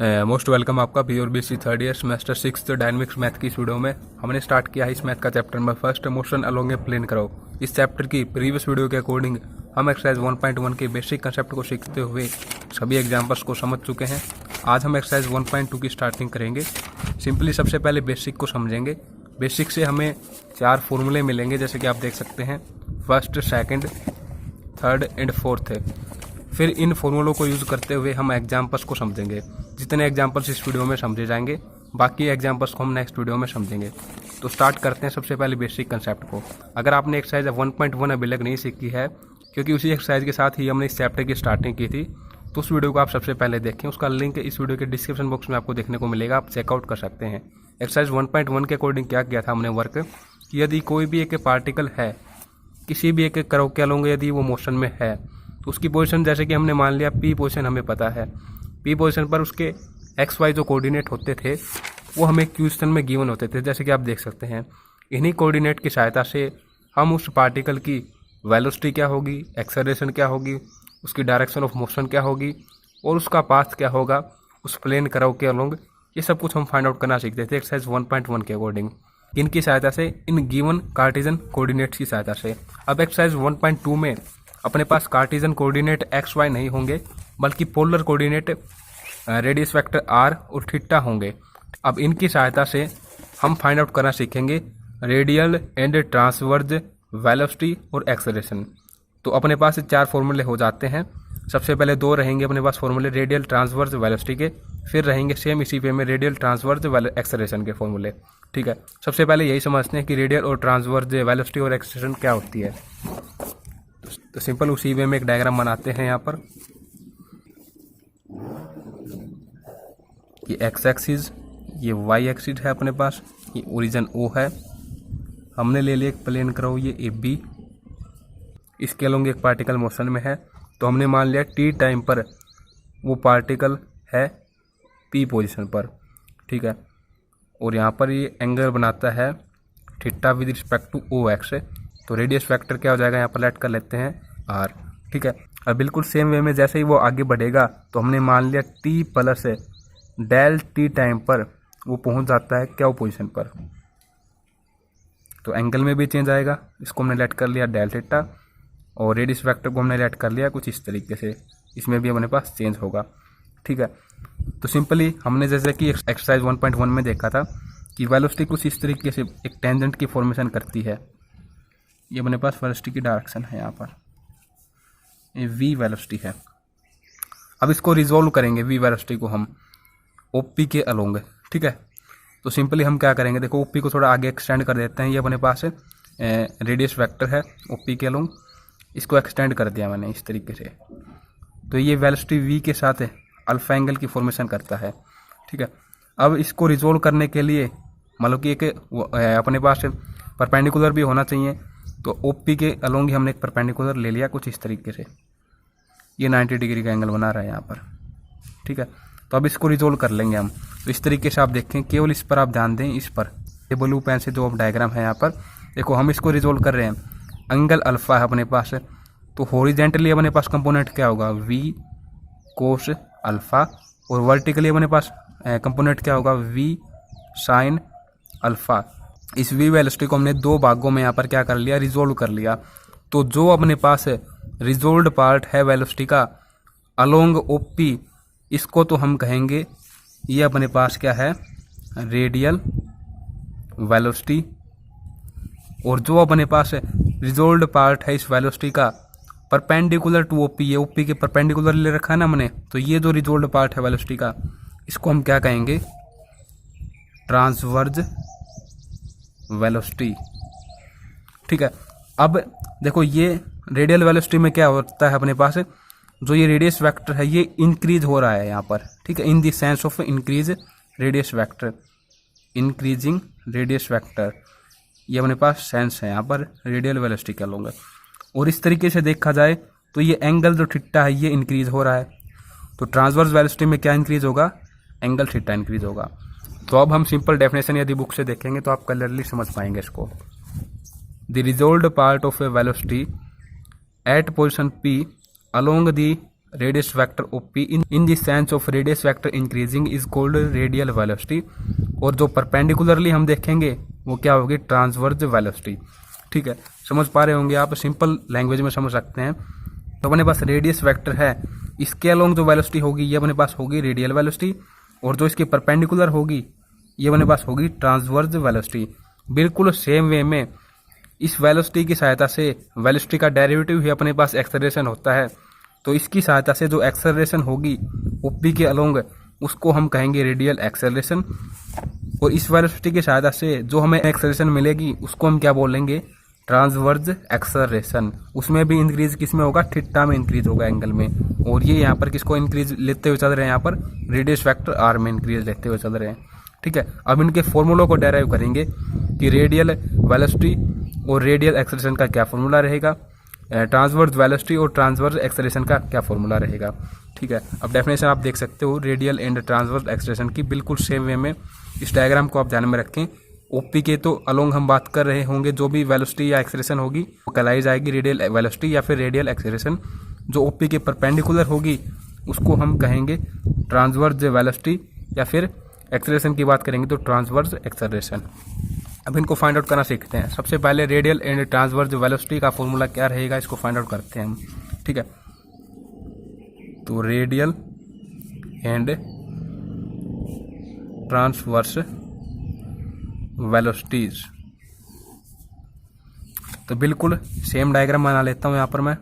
Most welcome आपका PORBC third year semester 6 dynamics math की इस वीडियो में हमने स्टार्ट किया है इस मैथ का chapter number first motion along a plane करो। इस चैप्टर की प्रीवियस वीडियो के अकॉर्डिंग हम एक्सरसाइज 1.1 के बेसिक कंसेप्ट को सीखते हुए सभी एग्जाम्पल्स को समझ चुके हैं। आज हम एक्सरसाइज 1.2 की स्टार्टिंग करेंगे। सिंपली सबसे पहले बेसिक को समझेंगे। बेसिक से हमें 4 फॉर्मूले मिलेंगे, जैसे कि आप देख सकते हैं, first, second, third and fourth है। फिर इन फॉर्मूलों को यूज़ करते हुए हम एग्जाम्पल्स को समझेंगे। जितने एग्जाम्पल्स इस वीडियो में समझे जाएंगे, बाकी एग्जाम्पल्स को हम नेक्स्ट वीडियो में समझेंगे। तो स्टार्ट करते हैं सबसे पहले बेसिक कंसेप्ट को। अगर आपने एक्सरसाइज 1.1 अभी तक नहीं सीखी है, क्योंकि उसी एक्सरसाइज के साथ ही हमने इस चैप्टर की स्टार्टिंग की थी, तो उस वीडियो को आप सबसे पहले देखें। उसका लिंक इस वीडियो के डिस्क्रिप्शन बॉक्स में आपको देखने को मिलेगा, आप चेकआउट कर सकते हैं। एक्सरसाइज 1.1 के अकॉर्डिंग क्या किया था हमने वर्क, कि यदि कोई भी एक पार्टिकल है किसी भी एक कर्व के अलोंग, यदि वो मोशन में है, तो उसकी पोजीशन, जैसे कि हमने मान लिया P पोजीशन हमें पता है, P पोजीशन पर उसके XY जो कोऑर्डिनेट होते थे वो हमें क्वेश्चन में गिवन होते थे, जैसे कि आप देख सकते हैं। इन्हीं कोऑर्डिनेट की सहायता से हम उस पार्टिकल की वेलोसिटी क्या होगी, एक्सेलरेशन क्या होगी, उसकी डायरेक्शन ऑफ मोशन क्या होगी और उसका पाथ क्या होगा उस प्लेन कर्व के अलोंग, ये सब कुछ हम फाइंड आउट करना सीखते थे एक्सरसाइज 1.1 के अकॉर्डिंग। इनकी सहायता से, इन गिवन कार्टेशियन कोऑर्डिनेट्स की सहायता से। अब एक्सरसाइज 1.2 में अपने पास कार्टेशियन कोऑर्डिनेट XY नहीं होंगे, बल्कि polar coordinate radius vector R और थीटा होंगे। अब इनकी सहायता से हम फाइंड आउट करना सीखेंगे रेडियल एंड ट्रांसवर्ज वेलोसिटी और एक्सेलरेशन। तो अपने पास 4 फॉर्मूले हो जाते हैं। सबसे पहले 2 रहेंगे अपने पास फॉर्मूले रेडियल ट्रांसवर्ज वेलोसिटी के, फिर रहेंगे सेम इसी पे में रेडियल ट्रांसवर्ज एक्सेलरेशन के फॉर्मूले। ठीक है, सबसे पहले यही समझते हैं कि रेडियल और ट्रांसवर्ज वेलोसिटी और एक्सेलरेशन क्या होती है। तो सिंपल उसी वे में एक डायग्राम बनाते हैं यहाँ पर, ये एक्स एक्सिस, ये वाई एक्सिस है अपने पास, ये ओरिजिन O है। हमने ले लिया एक प्लेन कर्व, ये AB, इसके अलोंग एक पार्टिकल मोशन में है। तो हमने मान लिया T टाइम पर वो पार्टिकल है P पोजीशन पर। ठीक है, और यहाँ पर ये एंगल बनाता है theta with respect to OX। तो रेडियस वेक्टर क्या हो जाएगा, यहाँ पर लेट कर लेते हैं R। ठीक है, और बिल्कुल सेम वे में जैसे ही वो आगे बढ़ेगा, तो हमने मान लिया T plus del T time पर वो पहुंच जाता है क्या, वो पोजीशन पर। तो एंगल में भी चेंज आएगा, इसको हमने लेट कर लिया डेल थीटा, और रेडियस वेक्टर को हमने लेट कर लिया कुछ इस तरीके से, इसमें भी अपने पास चेंज होगा। ठीक है, तो सिंपली हमने जैसे कि एक्सरसाइज 1.1 में देखा था कि वेलोसिटी कुछ इस तरीके से एक टेंजेंट की फॉर्मेशन करती है। ये अपने पास वेलोसिटी की डायरेक्शन है, यहाँ पर ये V वेलोसिटी है। अब इसको रिजोल्व करेंगे V वेलोसिटी को हम OP के अलोंग। ठीक है, तो सिंपली हम क्या करेंगे, देखो OP को थोड़ा आगे एक्सटेंड कर देते हैं। ये अपने पास रेडियस वेक्टर है OP के अलोंग, इसको एक्सटेंड कर दिया मैंने इस तरीके से। तो ये वेलोसिटी V के साथ अल्फा एंगल की फॉर्मेशन करता है। ठीक है, अब इसको रिजोल्व करने के लिए मतलब कि एक अपने पास परपेंडिकुलर भी होना चाहिए, तो OP के अलोंग ही हमने एक परपेंडिकुलर ले लिया कुछ इस तरीके से। ये 90 डिग्री का एंगल बना रहा है यहाँ पर। ठीक है, तो अब इसको रिजोल्व कर लेंगे हम। तो इस तरीके से आप देखें, केवल इस पर आप ध्यान दें, इस पर ये ब्लू पेन से जो डायग्राम है यहाँ पर देखो, हम इसको रिजोल्व कर रहे हैं। एंगल अल्फा है अपने पास, तो हॉरिजेंटली अपने पास कंपोनेंट क्या होगा, V कोस अल्फा, और वर्टिकली अपने पास कंपोनेंट क्या होगा, V साइन अल्फा। इस V वेलोसिटी को हमने 2 भागों में यहाँ पर क्या कर लिया, रिजोल्व कर लिया। तो जो अपने पास रिजोल्व्ड पार्ट है वेलोसिटी का अलोंग OP, इसको तो हम कहेंगे ये अपने पास क्या है, रेडियल वेलोसिटी। और जो अपने पास रिजोल्व्ड पार्ट है इस वेलोसिटी का परपेंडिकुलर टू OP, ये OP के परपेंडिकुलर ले रखा है ना हमने, तो ये जो रिजोल्व्ड पार्ट है वेलोसिटी का, इसको हम क्या कहेंगे, ट्रांसवर्ज वेलोसिटी। ठीक है, अब देखो ये रेडियल वेलोसिटी में क्या होता है अपने पास, जो ये रेडियस वेक्टर है ये इंक्रीज हो रहा है यहाँ पर। ठीक है, इन the sense of increase radius vector, increasing radius vector, ये अपने पास सेंस है यहाँ पर रेडियल वेलोसिटी का लूँगा। और इस तरीके से देखा जाए तो ये एंगल जो थीटा है ये इंक्रीज हो रहा है, तो ट्रांसवर्स वेलोसिटी में क्या इंक्रीज होगा, एंगल थीटा इंक्रीज होगा। तो अब हम सिंपल डेफिनेशन यदि बुक से देखेंगे तो आप क्लियरली समझ पाएंगे इसको। The resolved part of a velocity at position P along the radius vector of P in the sense of radius vector increasing is called radial velocity. और जो परपेंडिकुलरली हम देखेंगे वो क्या होगी, ट्रांसवर्स वेलोसिटी। ठीक है, समझ पा रहे होंगे आप, सिंपल लैंग्वेज में समझ सकते हैं। तो अपने पास रेडियस वेक्टर है, इसके अलोंग जो वेलोसिटी होगी ये अपने पास होगी रेडियल वेलोसिटी, और जो इसके परपेंडिकुलर होगी ये अपने पास होगी ट्रांसवर्स वेलोसिटी। बिल्कुल सेम वे में इस वेलोसिटी की सहायता से, वेलोसिटी का डेरिवेटिव ही अपने पास एक्सेलरेशन होता है, तो इसकी सहायता से जो एक्सेलरेशन होगी ओपी के अलोंग उसको हम कहेंगे रेडियल एक्सेलरेशन। और इस वेलोसिटी की सहायता से जो हमें एक्सेलरेशन मिलेगी उसको हम क्या बोलेंगे, ट्रांसवर्स एक्सेलरेशन। उसमें भी इंक्रीज किस में होगा, थीटा में इंक्रीज होगा एंगल में। और ये यहाँ पर किसको इंक्रीज लेते हुए चल रहे हैं, यहाँ पर रेडियस वेक्टर आर में इंक्रीज लेते हुए चल रहे हैं। ठीक है, अब इनके फॉर्मूलों को डेराइव करेंगे कि रेडियल वेलोसिटी और रेडियल एक्सेलरेशन का क्या फॉर्मूला रहेगा, ट्रांसवर्स वेलोसिटी और ट्रांसवर्स एक्सेलरेशन का क्या फॉर्मूला रहेगा। ठीक है, अब डेफिनेशन आप देख सकते हो रेडियल एंड ट्रांसवर्स एक्सेलरेशन की, बिल्कुल सेम वे में। इस डायग्राम को आप ध्यान में रखें। ओपी के तो अलोंग हम बात कर रहे होंगे, जो भी वेलोसिटी या एक्सेलरेशन होगी वो कहलाई जाएगी रेडियल वेलोसिटी या फिर रेडियल एक्सेलरेशन। जो ओपी के परपेंडिकुलर होगी उसको हम कहेंगे ट्रांसवर्स वेलोसिटी, या फिर एक्सेलरेशन की बात करेंगे तो ट्रांसवर्स एक्सेलरेशन। अब इनको फाइंड आउट करना सीखते हैं। सबसे पहले रेडियल एंड ट्रांसवर्स वेलोसिटी का फॉर्मूला क्या रहेगा, इसको फाइंड आउट करते हैं हम। ठीक है, तो रेडियल एंड ट्रांसवर्स वेलोसिटीज, तो बिल्कुल सेम डायग्राम बना लेता हूं यहां पर मैं।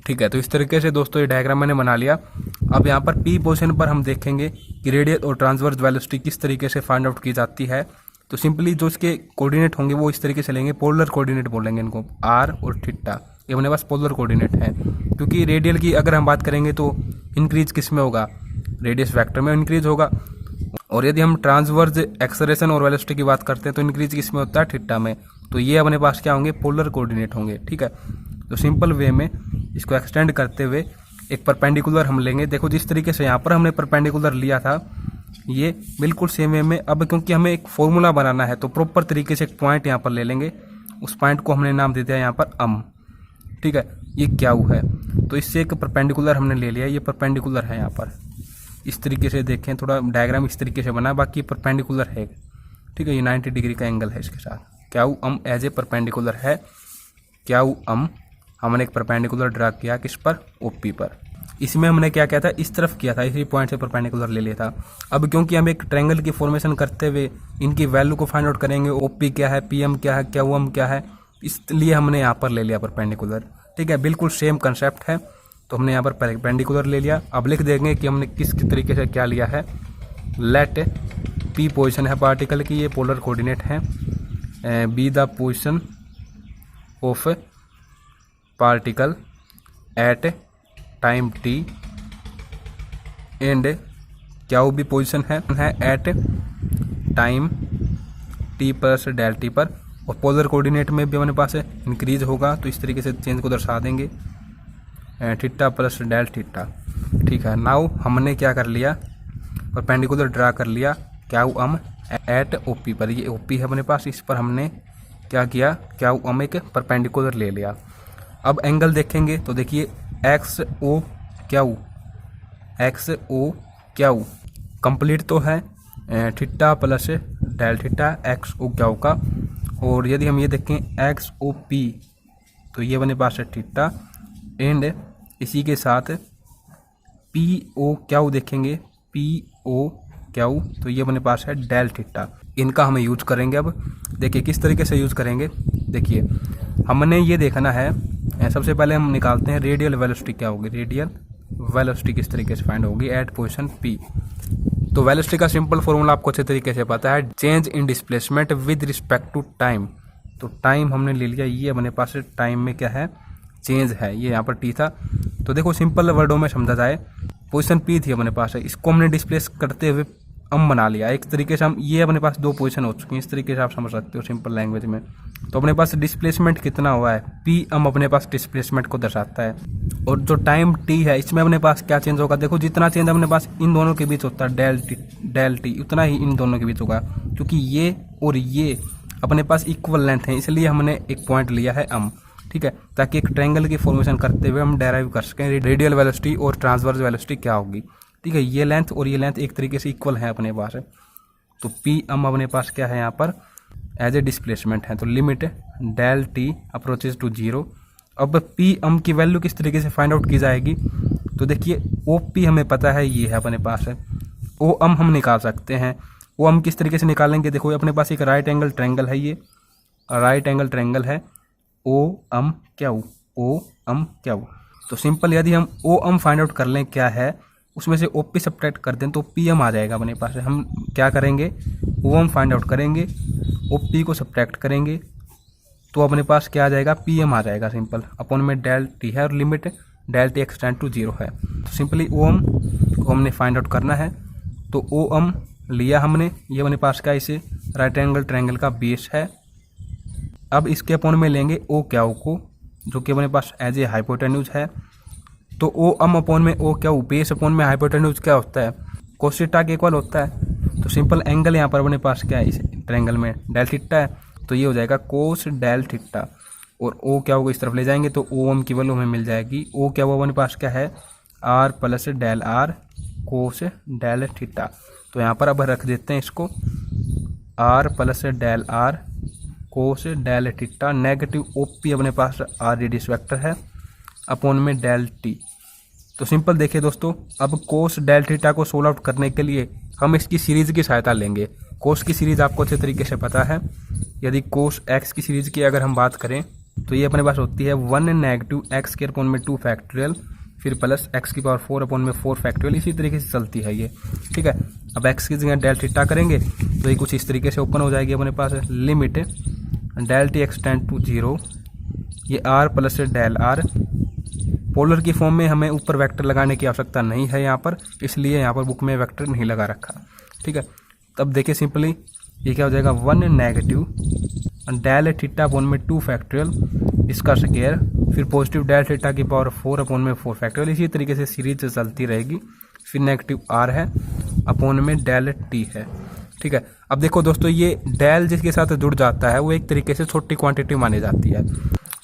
ठीक है, तो इस तरीके से दोस्तों ये डायग्राम मैंने बना लिया। अब यहाँ पर पी पोजीशन पर हम देखेंगे कि रेडियल और ट्रांसवर्स वेलोसिटी किस तरीके से फाइंड आउट की जाती है। तो सिंपली जो इसके कोऑर्डिनेट होंगे वो इस तरीके से लेंगे, पोलर कोऑर्डिनेट बोलेंगे इनको, आर और थीटा, ये अपने पास पोलर कोऑर्डिनेट है। क्योंकि रेडियल की अगर हम बात करेंगे तो इंक्रीज किस में होगा, रेडियस वेक्टर में इंक्रीज होगा। और यदि हम ट्रांसवर्स एक्सेलरेशन और वेलोसिटी की बात करते हैं तो इंक्रीज किस में होता है, थीटा में। तो ये अपने पास क्या होंगे, पोलर कोऑर्डिनेट होंगे। ठीक है, तो सिंपल वे में इसको एक्सटेंड करते हुए एक परपेंडिकुलर हम लेंगे। देखो जिस तरीके से यहाँ पर हमने परपेंडिकुलर लिया था ये बिल्कुल सेम वे में। अब क्योंकि हमें एक फॉर्मूला बनाना है तो प्रॉपर तरीके से एक पॉइंट यहाँ पर ले लेंगे, उस पॉइंट को हमने नाम दे दिया यहाँ पर अम। ठीक है, ये क्या है, तो इससे एक परपेंडिकुलर हमने ले लिया, ये परपेंडिकुलर है यहाँ पर। इस तरीके से देखें, थोड़ा डायग्राम इस तरीके से बना, बाकी परपेंडिकुलर है। ठीक है, ये 90 डिग्री का एंगल है इसके साथ। क्या अम एज ए परपेंडिकुलर है, क्या अम हमने एक परपेंडिकुलर ड्रा किया किस पर, ओपी पर। इसमें हमने क्या किया था, इस तरफ किया था, इसी पॉइंट से परपेंडिकुलर ले लिया था। अब क्योंकि हम एक ट्रायंगल की फॉर्मेशन करते हुए इनकी वैल्यू को फाइंड आउट करेंगे, ओपी क्या है, पीएम क्या है, क्या एम क्या है, इसलिए हमने यहाँ पर ले लिया परपेंडिकुलर। ठीक है, बिल्कुल सेम कंसेप्ट है, तो हमने यहाँ पर परपेंडिकुलर ले लिया। अब लिख देंगे कि हमने किस तरीके से क्या लिया है। लेट पी पोजिशन है पार्टिकल की, ये पोलर कोऑर्डिनेट है, be the position of particle at time T, and क्या वो भी पोजिशन है at time T plus del T पर। और पोलर कोऑर्डिनेट में भी हमारे पास इंक्रीज होगा, तो इस तरीके से चेंज को दर्शा देंगे, थीटा प्लस डेल थीटा। ठीक है, नाउ हमने क्या कर लिया, परपेंडिकुलर ड्रा कर लिया, क्या अम एट ओपी पर। ये ओपी है अपने पास, इस पर हमने क्या किया, क्या अम एक परपेंडिकुलर ले लिया। अब एंगल देखेंगे तो देखिए एक्स ओ क्यू कंप्लीट तो है, theta plus del theta X O Q का। और यदि हम ये देखें एक्स ओ पी, तो ये अपने पास है थीटा, एंड इसी के साथ पी ओ क्यू देखेंगे, पी ओ क्यू, तो ये अपने पास है डेल थीटा। इनका हमें यूज करेंगे। अब देखिए किस तरीके से यूज करेंगे। देखिए हमने ये देखना है, सबसे पहले हम निकालते हैं रेडियल वेलोसिटी क्या होगी, रेडियल वेलोसिटी किस तरीके से फाइंड होगी एट पोजीशन पी। तो वेलोसिटी का सिंपल फॉर्मूला आपको अच्छे तरीके से पता है, change in displacement with respect to time. तो टाइम हमने ले लिया, ये अपने पास टाइम में क्या है, चेंज है, ये यहाँ पर टी था। तो देखो सिंपल वर्डों में समझा जाए, पोजीशन पी थी अपने पास, इसको हमने डिस्प्लेस करते हुए अम बना लिया। एक तरीके से हम ये अपने पास दो पोजीशन हो चुकी हैं, इस तरीके से आप समझ सकते हो सिंपल लैंग्वेज में। तो अपने पास डिस्प्लेसमेंट कितना हुआ है, पी अम अपने पास डिस्प्लेसमेंट को दर्शाता है। और जो टाइम टी है इसमें अपने पास क्या चेंज होगा, देखो जितना चेंज अपने पास इन दोनों के बीच होता है डेल टी उतना ही इन दोनों के बीच होगा, क्योंकि ये और ये अपने पास इक्वल लेंथ है, इसलिए हमने एक पॉइंट लिया है अम, ठीक है, ताकि एक ट्रायंगल की फॉर्मेशन करते हुए हम डेराइव कर सकें रेडियल वेलोसिटी और ट्रांसवर्स वेलोसिटी क्या होगी। ठीक है, ये लेंथ और ये लेंथ एक तरीके से इक्वल है अपने पास। तो पी अम अपने पास क्या है यहाँ पर एज ए डिस्प्लेसमेंट है। तो limit del T approaches to zero. अब पी अम की वैल्यू किस तरीके से फाइंड आउट की जाएगी, तो देखिए ओ पी हमें पता है ये है अपने पास है, ओ अम हम निकाल सकते हैं। ओ अम किस तरीके से निकालेंगे, देखो अपने पास एक राइट एंगल ट्रायंगल है, ये राइट एंगल ट्रायंगल है ओ अम क्यू, ओ अम क्यू। तो सिंपल यदि हम ओ अम फाइंड आउट कर लें क्या है, उसमें से ओ पी सब्ट्रैक्ट कर दें तो पी एम आ जाएगा अपने पास। हम क्या करेंगे, ओ एम फाइंड आउट करेंगे, ओ पी को सब्ट्रैक्ट करेंगे तो अपने पास क्या आ जाएगा, पी एम आ जाएगा सिंपल। अपॉन में डेल टी है और limit del T extend to zero है। तो सिंपली ओ एम को हमने फाइंड आउट करना है। तो ओ एम लिया हमने, ये अपने पास क्या इसे राइट एंगल ट्रायंगल का बेस है। अब इसके अपॉन में लेंगे ओ क्यू को, जो कि अपने पास एज ए हाइपोटेन्यूज है। तो ओ अम अपॉन में ओ क्यू, बेस अपॉन में हाइपोटेन्यूज क्या होता है, कोस थीटा के इक्वल होता है। तो सिंपल एंगल यहाँ पर अपने पास क्या है, इस ट्रायंगल में डेल थीटा है, तो ये हो जाएगा कोस डेल थीटा। और ओ क्यू को इस तरफ ले जाएंगे तो ओ एम की वैल्यू हमें मिल जाएगी। ओ क्यू अपने पास क्या है, R plus del R cos del theta. तो यहाँ पर अब रख देते हैं इसको, R plus del R cos del theta. Negative O P अपने पास आर रेडियस वेक्टर है अपॉन में डेल टी। तो सिंपल देखिए दोस्तों, अब कोस डेल थीटा को सोल्व आउट करने के लिए हम इसकी सीरीज की सहायता लेंगे। कोस की सीरीज आपको अच्छे तरीके से पता है। यदि कोस एक्स की सीरीज की अगर हम बात करें तो ये अपने पास होती है 1 नेगेटिव एक्स के अपॉन में 2 फैक्टोरियल, फिर प्लस एक्स की पावर 4 अपॉन में 4 फैक्टोरियल, इसी तरीके से चलती है ये। ठीक है, अब एक्स की जगह डेल थीटा करेंगे तो ये कुछ इस तरीके से ओपन हो जाएगी अपने पास। Limit del T extend to zero, ये r plus del r. Polar की फॉर्म में हमें ऊपर वेक्टर लगाने की आवश्यकता नहीं है यहाँ पर, इसलिए यहाँ पर बुक में वेक्टर नहीं लगा रखा। ठीक है, तब देखिए सिंपली ये क्या हो जाएगा, 1 नेगेटिव डेल थीटा अपॉन में 2 फैक्टोरियल इसका स्क्वायर, फिर पॉजिटिव डेल थीटा की पावर 4 अपॉन में 4 फैक्टोरियल। इसी तरीके से सीरीज चलती रहेगी। फिर नेगेटिव आर है अपॉन में डेल टी है। ठीक है, अब देखो दोस्तों, ये डेल जिसके साथ जुड़ जाता है वो एक तरीके से छोटी क्वांटिटी मानी जाती है।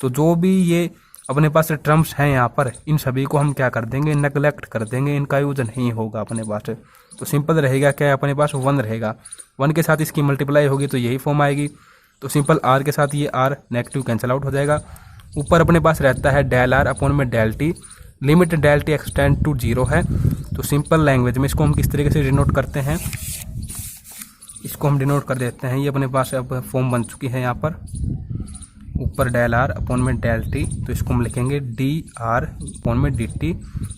तो जो भी ये अपने पास टर्म्स हैं यहाँ पर, इन सभी को हम क्या कर देंगे, नेगलेक्ट कर देंगे, इनका यूज नहीं होगा अपने पास। तो सिंपल रहेगा क्या, अपने पास 1 रहेगा, 1 के साथ इसकी मल्टीप्लाई होगी तो यही फॉर्म आएगी। तो सिंपल आर के साथ ये आर नेगेटिव कैंसिल आउट हो जाएगा। ऊपर अपने पास रहता है डेल आर अपॉन में del T. Limit del T extend to zero है। तो सिंपल लैंग्वेज में इसको हम किस तरीके से डिनोट करते हैं, इसको हम डिनोट कर देते हैं, ये अपने पास अब फॉर्म बन चुकी है यहाँ पर, ऊपर डेल आर अपॉन में डेल टी। तो इसको हम लिखेंगे डी आर अपॉन में डी टी,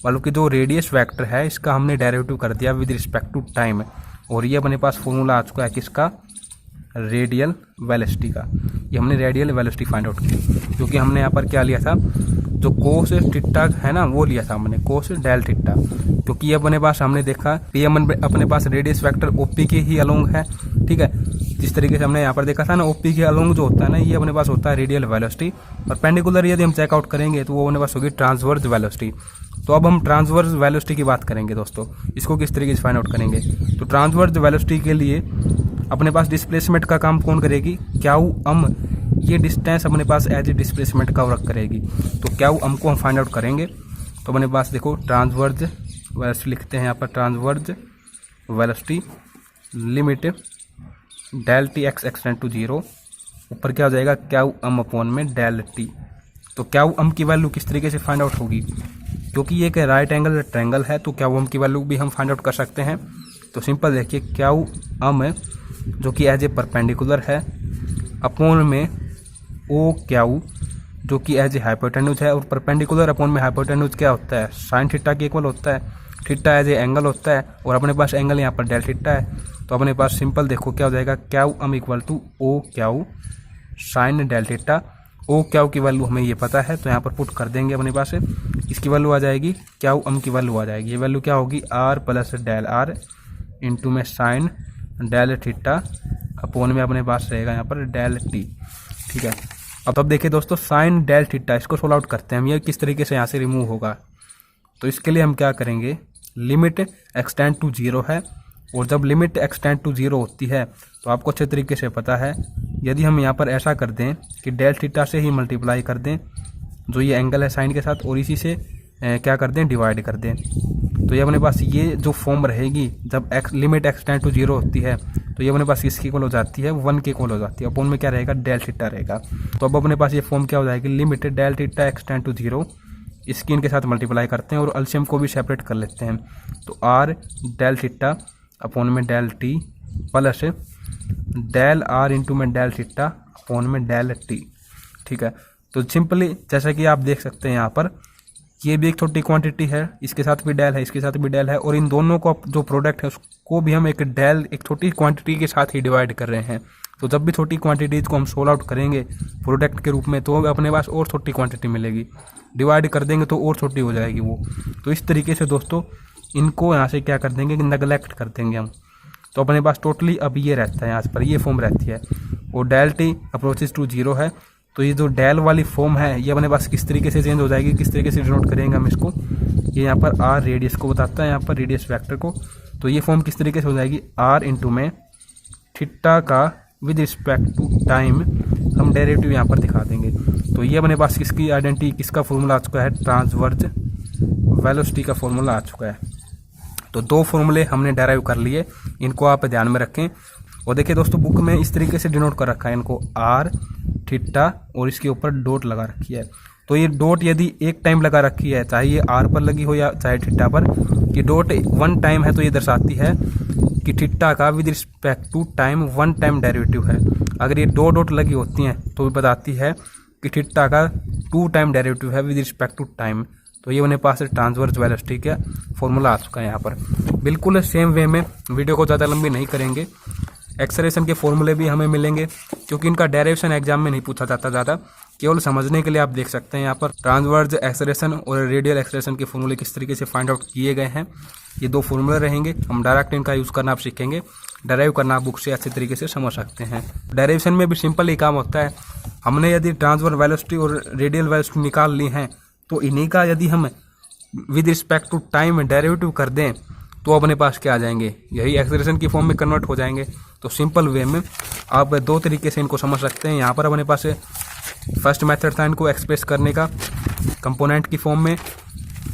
वालों की जो रेडियस वेक्टर है इसका हमने डेरिवेटिव कर दिया विद रिस्पेक्ट टू टाइम। और ये अपने पास फॉर्मूला आ चुका है किसका, रेडियल वेलोसिटी का। ये हमने रेडियल वेलोसिटी फाइंड आउट की, क्योंकि हमने यहाँ पर क्या लिया था, जो कोस थीटा है ना वो लिया था हमने, कोस डेल थीटा। क्योंकि ये अपने पास हमने देखा पीएम अपने पास रेडियस वेक्टर ओपी के ही अलोंग है। ठीक है, जिस तरीके से हमने यहाँ पर देखा था ना, ओपी के अलोंग जो होता है ना, ये अपने पास होता है रेडियल वेलोसिटी। और पेंडिकुलर यदि हम चेकआउट करेंगे तो वो अपने पास होगी ट्रांसवर्स वेलोसिटी। तो अब हम ट्रांसवर्स वेलोसिटी की बात करेंगे दोस्तों, इसको किस तरीके से फाइंड आउट करेंगे। तो ट्रांसवर्स वेलोसिटी के लिए अपने पास डिस्प्लेसमेंट का काम कौन करेगी, क्याऊ अम। ये डिस्टेंस अपने पास एज ए डिस्प्लेसमेंट का वर्क करेगी। तो क्याऊ अम को हम फाइंड आउट करेंगे। तो अपने पास देखो ट्रांसवर्स वेलोसिटी लिखते हैं यहाँ पर, transverse velocity limit del T X extend to zero, ऊपर क्या हो जाएगा, क्याऊ अम अपॉन में डेल टी। तो क्याऊ अम की वैल्यू किस तरीके से फाइंड आउट होगी, क्योंकि ये एक राइट एंगल ट्रायंगल है तो क्याऊ अम की वैल्यू भी हम फाइंड आउट कर सकते हैं। तो सिंपल देखिए, क्याऊ अम जो कि एज ए परपेंडिकुलर है अपॉन में ओ क्याऊ जो कि एज ए हाइपोटेन्यूज है, और परपेंडिकुलर अपॉन में हाइपोटेन्यूज क्या होता है, साइन थीटा के इक्वल होता है। थीटा एज ए एंगल होता है और अपने पास एंगल यहाँ पर डेल थीटा है। तो अपने पास सिंपल देखो क्या हो जाएगा, Q M equal to O Q sine del theta. O Q की वैल्यू हमें ये पता है तो यहाँ पर पुट कर देंगे अपने पास, इसकी वैल्यू आ जाएगी, क्याऊ अम की वैल्यू आ जाएगी। ये वैल्यू क्या होगी, R plus del R into में साइन डेल थीटा अपोन में अपने पास रहेगा यहाँ पर डेल टी। ठीक है, अब देखिए दोस्तों साइन डेल थीटा इसको सोल्व आउट करते हैं हम, ये किस तरीके से यहाँ से रिमूव होगा। तो इसके लिए हम क्या करेंगे, लिमिट एक्सटेंड टू 0 है, और जब लिमिट एक्सटेंड टू 0 होती है तो आपको अच्छे तरीके से पता है, यदि हम यहाँ पर ऐसा कर दें कि डेल थीटा से ही मल्टीप्लाई कर दें जो ये एंगल है साइन के साथ, और इसी से क्या कर दें, डिवाइड कर दें, तो ये अपने पास ये जो फॉर्म रहेगी जब लिमिट एक्सटेंड टू 0 होती है तो ये अपने पास इसकी इक्वल हो जाती है 1 के इक्वल हो जाती है, अपोन में क्या रहेगा, डेल थीटा रहेगा। तो अब अपने पास ये फॉर्म क्या हो जाएगी, limit del theta extend to 0, इसकी इनके साथ मल्टीप्लाई करते हैं और एलसीएम को भी सेपरेट कर लेते हैं। तो आर डेल थीटा अपोन में del T plus del R into में डेल थीटा अपोन में डेल टी। ठीक है, तो सिंपली जैसा कि आप देख सकते हैं यहाँ पर ये भी एक छोटी क्वांटिटी है, इसके साथ भी डेल है, इसके साथ भी डेल है, और इन दोनों को जो प्रोडक्ट है उसको भी हम एक छोटी क्वांटिटी के साथ ही डिवाइड कर रहे हैं। तो जब भी छोटी क्वांटिटीज को हम सोल्व आउट करेंगे प्रोडक्ट के रूप में तो अपने पास और छोटी क्वांटिटी मिलेगी, डिवाइड कर देंगे तो और छोटी हो जाएगी वो। तो इस तरीके से दोस्तों इनको यहाँ से क्या कर देंगे, नेगलेक्ट कर देंगे हम। तो अपने पास टोटली अब ये रहता है, यहाँ पर ये फॉर्म रहती है, और डेल टी अप्रोचेज टू 0 है। तो ये जो डेल वाली फॉर्म है ये अपने पास किस तरीके से चेंज हो जाएगी, किस तरीके से डिनोट करेंगे हम इसको, ये यहाँ पर आर रेडियस को बताता है, यहाँ पर रेडियस वेक्टर को। तो ये फॉर्म किस तरीके से हो जाएगी, आर इंटू में थीटा का विद रिस्पेक्ट टू टाइम, हम डेरिवेटिव यहाँ पर दिखा देंगे। तो ये अपने पास किसकी आइडेंटिटी, किसका फॉर्मूला आ चुका है, ट्रांसवर्ज वेलोसिटी का फॉर्मूला आ चुका है। तो 2 फॉर्मूले हमने डेराइव कर लिए, इनको आप ध्यान में रखें। और देखिए दोस्तों बुक में इस तरीके से डिनोट कर रखा है इनको, आर थीटा और इसके ऊपर डॉट लगा रखी है। तो ये डॉट यदि एक टाइम लगा रखी है, चाहे ये आर पर लगी हो या चाहे थीटा पर, कि डॉट 1 टाइम है तो ये दर्शाती है कि थीटा का with respect to time 1 time derivative है। अगर ये 2 डॉट लगी होती हैं तो भी बताती है कि थीटा का 2 टाइम डेरिवेटिव है विद रिस्पेक्ट टू टाइम। तो ये अपने पास ट्रांसवर्स वेलोसिटी का फॉर्मूला आ चुका है यहाँ पर। बिल्कुल सेम वे में वीडियो को ज़्यादा लंबी नहीं करेंगे, एक्सेलरेशन के फॉर्मूले भी हमें मिलेंगे क्योंकि इनका डेरिवेशन एग्जाम में नहीं पूछा जाता ज़्यादा, केवल समझने के लिए आप देख सकते हैं यहाँ पर ट्रांसवर्स एक्सेलरेशन और रेडियल एक्सेलरेशन के फॉर्मूले किस तरीके से फाइंड आउट किए गए हैं। ये 2 फॉर्मूले रहेंगे, हम डायरेक्ट इनका यूज़ करना आप सीखेंगे, डेराइव करना आप बुक से अच्छे तरीके से समझ सकते हैं। डेरिवेशन में भी सिंपल ही काम होता है, हमने यदि ट्रांसवर्स वेलोसिटी और रेडियल वेलोसिटी निकाल ली हैं तो इन्हीं का यदि हम with respect to time derivative कर दें तो अपने पास क्या आ जाएंगे, यही एक्सेलरेशन की फॉर्म में कन्वर्ट हो जाएंगे। तो सिंपल वे में आप 2 तरीके से इनको समझ सकते हैं। यहाँ पर अपने पास फर्स्ट मेथड था इनको एक्सप्रेस करने का कंपोनेंट की फॉर्म में,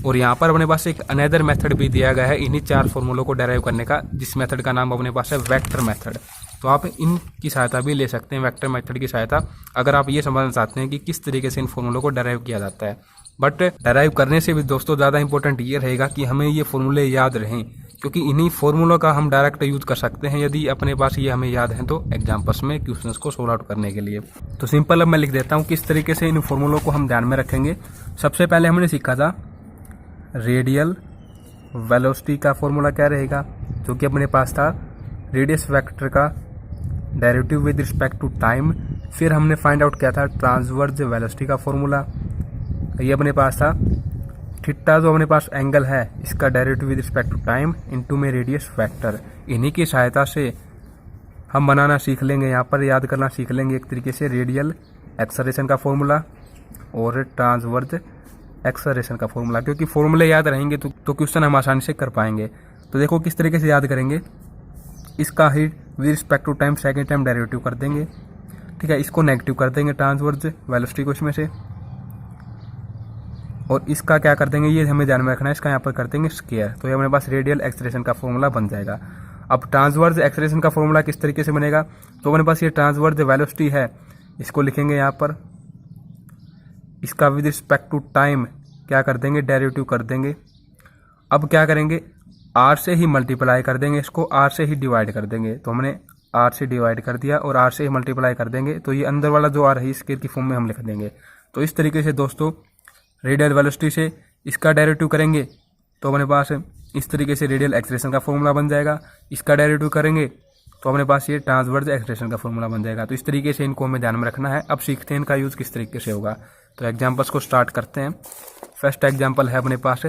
और यहाँ पर अपने पास एक अनदर मेथड भी दिया गया है इन्हीं 4 फॉर्मूलों को डेराइव करने का, जिस मेथड का नाम अपने पास है वेक्टर मेथड। तो आप इनकी सहायता भी ले सकते हैं, वेक्टर मेथड की सहायता, अगर आप ये समझना चाहते हैं कि किस तरीके से इन फॉर्मूलों को डेराइव किया जाता है। बट डेराइव करने से भी दोस्तों ज़्यादा इंपॉर्टेंट ये रहेगा कि हमें ये फॉर्मूले याद रहें, क्योंकि इन्हीं फॉर्मूलों का हम डायरेक्ट यूज़ कर सकते हैं यदि अपने पास ये हमें याद है तो एग्जाम्पल्स में क्वेश्चंस को सोल्व आउट करने के लिए। तो सिंपल अब मैं लिख देता हूँ किस तरीके से इन फॉर्मूलों को हम ध्यान में रखेंगे। सबसे पहले हमने सीखा था रेडियल वेलोसिटी का फॉर्मूला क्या रहेगा, जो कि अपने पास था रेडियस वेक्टर का derivative with respect to time. फिर हमने फाइंड आउट किया था ट्रांसवर्स वेलोसिटी का फॉर्मूला, ये अपने पास था थीटा जो अपने पास एंगल है इसका derivative with respect to time into में रेडियस वेक्टर। इन्हीं की सहायता से हम बनाना सीख लेंगे, यहाँ पर याद करना सीख लेंगे एक तरीके से रेडियल एक्सेलरेशन का फॉर्मूला और ट्रांसवर्स एक्सेलरेशन का फॉर्मूला, क्योंकि फॉर्मूले याद रहेंगे तो क्वेश्चन हम आसानी से कर पाएंगे। तो देखो किस तरीके से याद करेंगे, इसका ही with respect to time second time derivative कर देंगे, ठीक है, इसको नेगेटिव कर देंगे ट्रांसवर्स वेलोसिटी को इसमें से, और इसका क्या कर देंगे ये हमें ध्यान में रखना है, इसका यहाँ पर कर देंगे स्क्वायर। तो ये हमारे पास रेडियल एक्सेलरेशन का फॉर्मूला बन जाएगा। अब ट्रांसवर्स एक्सेलरेशन का फॉर्मूला किस तरीके से बनेगा, तो हमारे पास ये ट्रांसवर्स वेलोसिटी है, इसको लिखेंगे यहाँ पर, इसका विद रिस्पेक्ट टू टाइम क्या कर देंगे, डेरिवेटिव कर देंगे। अब क्या करेंगे, आर से ही मल्टीप्लाई कर देंगे, इसको आर से ही डिवाइड कर देंगे। तो हमने आर से डिवाइड कर दिया और आर से ही मल्टीप्लाई कर देंगे, तो ये अंदर वाला जो आ रही है स्क्वायर की फॉर्म में हम लिख देंगे। तो इस तरीके से दोस्तों रेडियल वेलोसिटी से इसका डेरिवेटिव करेंगे तो अपने पास इस तरीके से रेडियल एक्सेलरेशन का फॉर्मूला बन जाएगा, इसका डेरिवेटिव करेंगे तो अपने पास ये ट्रांसवर्स एक्सेलरेशन का फॉर्मूला बन जाएगा। तो इस तरीके से इनको हमें ध्यान में रखना है। अब सीखते हैं इनका यूज़ किस तरीके से होगा। तो एग्जाम्पल्स को स्टार्ट करते हैं। फर्स्ट एग्जाम्पल है अपने पास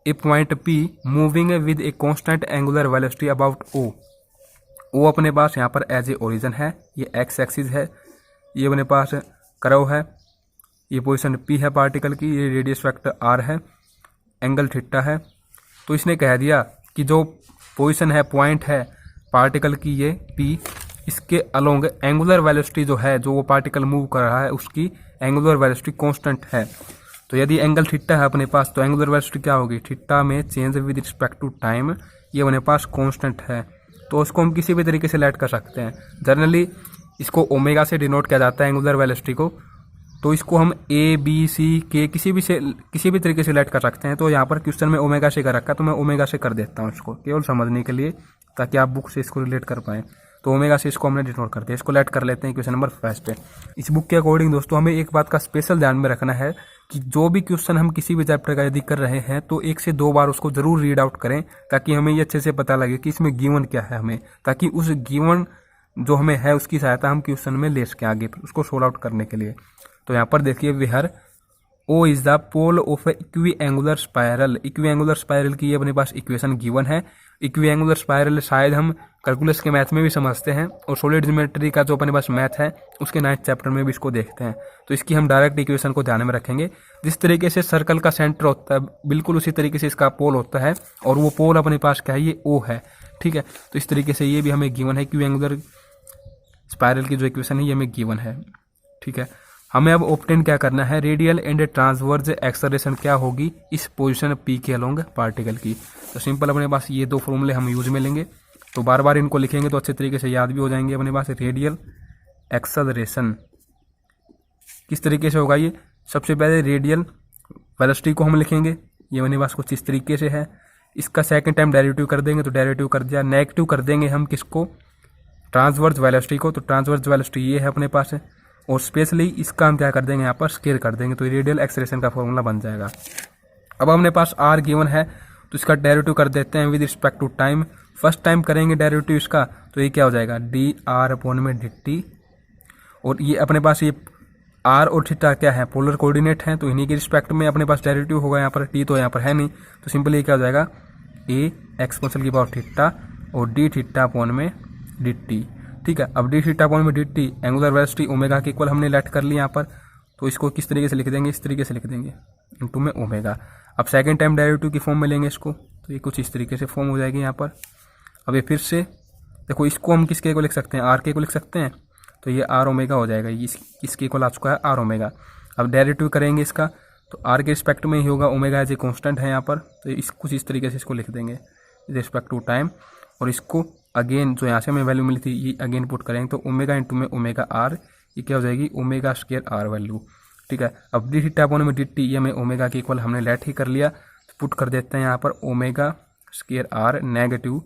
a point P moving with a constant angular velocity about O अपने पास यहाँ पर एज ए ओरिजिन है, ये एक्स एक्सिस है, ये अपने पास कर्व है, ये पोजीशन P है पार्टिकल की, ये रेडियस वेक्टर R है, एंगल थीटा है। तो इसने कह दिया कि जो पोजीशन है, पॉइंट है पार्टिकल की ये P, इसके अलोंग एंगुलर वेलोसिटी जो है, जो वो पार्टिकल मूव कर रहा है उसकी एंगुलर वेलोसिटी कांस्टेंट है। तो यदि एंगल थीटा है अपने पास तो एंगुलर वेलोसिटी क्या होगी, थीटा में change with respect to time, ये अपने पास कांस्टेंट है। तो उसको हम किसी भी तरीके से लेट कर सकते हैं। जनरली इसको ओमेगा से डिनोट किया जाता है एंगुलर वेलोसिटी को, तो इसको हम A B C K किसी भी तरीके से लेट कर सकते हैं। तो यहाँ पर क्वेश्चन में ओमेगा से कर रखा है, तो मैं ओमेगा से कर देता हूँ इसको केवल समझने के लिए, ताकि आप बुक से इसको रिलेट कर पाएँ। तो ओमेगा से इसको हमने डिनोट कर दिया, इसको लेट कर लेते हैं क्वेश्चन नंबर फर्स्ट है। इस बुक के अकॉर्डिंग दोस्तों हमें एक बात का स्पेशल ध्यान में रखना है कि जो भी क्वेश्चन हम किसी भी चैप्टर का यदि कर रहे हैं तो 1 से 2 बार उसको जरूर रीड आउट करें, ताकि हमें ये अच्छे से पता लगे कि इसमें गिवन क्या है हमें, ताकि उस गिवन जो हमें है उसकी सहायता हम क्वेश्चन में ले सकें आगे उसको सोल्व आउट करने के लिए। तो यहाँ पर देखिए, where O is the pole of equiangular spiral. Equiangular spiral की ये अपने पास इक्वेशन गिवन है। इक्वी एंगुलर स्पायरल शायद हम कैलकुलस के मैथ में भी समझते हैं, और सॉलिड ज्योमेट्री का जो अपने पास मैथ है उसके 9th चैप्टर में भी इसको देखते हैं। तो इसकी हम डायरेक्ट इक्वेशन को ध्यान में रखेंगे। जिस तरीके से सर्कल का सेंटर होता है बिल्कुल उसी तरीके से इसका पोल होता है, और वो पोल अपने पास क्या है, ये O है। ठीक है, तो इस तरीके से ये भी हमें गिवन है, इक्वी एंगुलर स्पायरल की जो इक्वेशन है ये हमें गिवन है। ठीक है, हमें अब ऑब्टेन क्या करना है, रेडियल एंड ट्रांसवर्स एक्सेलरेशन क्या होगी इस पोजीशन P के अलोंग पार्टिकल की। तो सिंपल अपने पास ये 2 फॉर्मूले हम यूज में लेंगे, तो बार बार इनको लिखेंगे तो अच्छे तरीके से याद भी हो जाएंगे। अपने पास रेडियल एक्सेलरेशन किस तरीके से होगा, ये सबसे पहले रेडियल वेलोसिटी को हम लिखेंगे, ये अपने पास कुछ इस तरीके से है। इसका सेकेंड टाइम डेरिवेटिव कर देंगे, तो डेरिवेटिव कर दिया, नेगेटिव कर देंगे हम किसको, ट्रांसवर्स वेलोसिटी को। तो ट्रांसवर्स वेलोसिटी ये है अपने पास है, और स्पेशली इसका हम क्या कर देंगे, यहाँ पर स्केयर कर देंगे, तो रेडियल एक्सेलरेशन का फॉर्मूला बन जाएगा। अब हमने पास R गिवन है, तो इसका डेरिवेटिव कर देते हैं with respect to time. First time करेंगे डेरिवेटिव इसका, तो ये क्या हो जाएगा, dr/dt। और ये अपने पास ये R और थीटा क्या है, पोलर कोऑर्डिनेट है, तो इन्हीं के रिस्पेक्ट में अपने पास डेरिवेटिव होगा। यहाँ पर t तो यहाँ पर है नहीं, तो सिंपली ये क्या हो जाएगा, a एक्सपोनेंशियल की पावर थीटा और d θ/dt। ठीक है, अब d θ/dt angular velocity omega के इक्वल हमने लेट कर लिया यहाँ पर। तो इसको किस तरीके से लिख देंगे, इस तरीके से लिख देंगे, इनटू में ओमेगा। अब सेकंड टाइम डेरिवेटिव की फॉर्म में लेंगे इसको, तो ये कुछ इस तरीके से फॉर्म हो जाएगी यहाँ पर। अब ये फिर से देखो, इसको हम किसके को लिख सकते हैं, R के को लिख सकते हैं, तो ये R ओमेगा हो जाएगा, ये इसके इक्वल आ चुका है R ओमेगा। अब डेरिवेटिव करेंगे इसका, तो R के रिस्पेक्ट में ही होगा, ओमेगा एज ए कॉन्स्टेंट है यहाँ पर, तो इस कुछ इस तरीके से इसको लिख देंगे रिस्पेक्ट टू टाइम। और इसको अगेन जो यहाँ से हमें वैल्यू मिली थी ये अगेन पुट करेंगे, तो ओमेगा इंटू में ओमेगा R, ये क्या हो जाएगी, ओमेगा स्क्वायर R वैल्यू। ठीक है, अब d θ/dt ये हमें ओमेगा के इक्वल हमने लेट ही कर लिया, तो पुट कर देते हैं यहाँ पर omega square R negative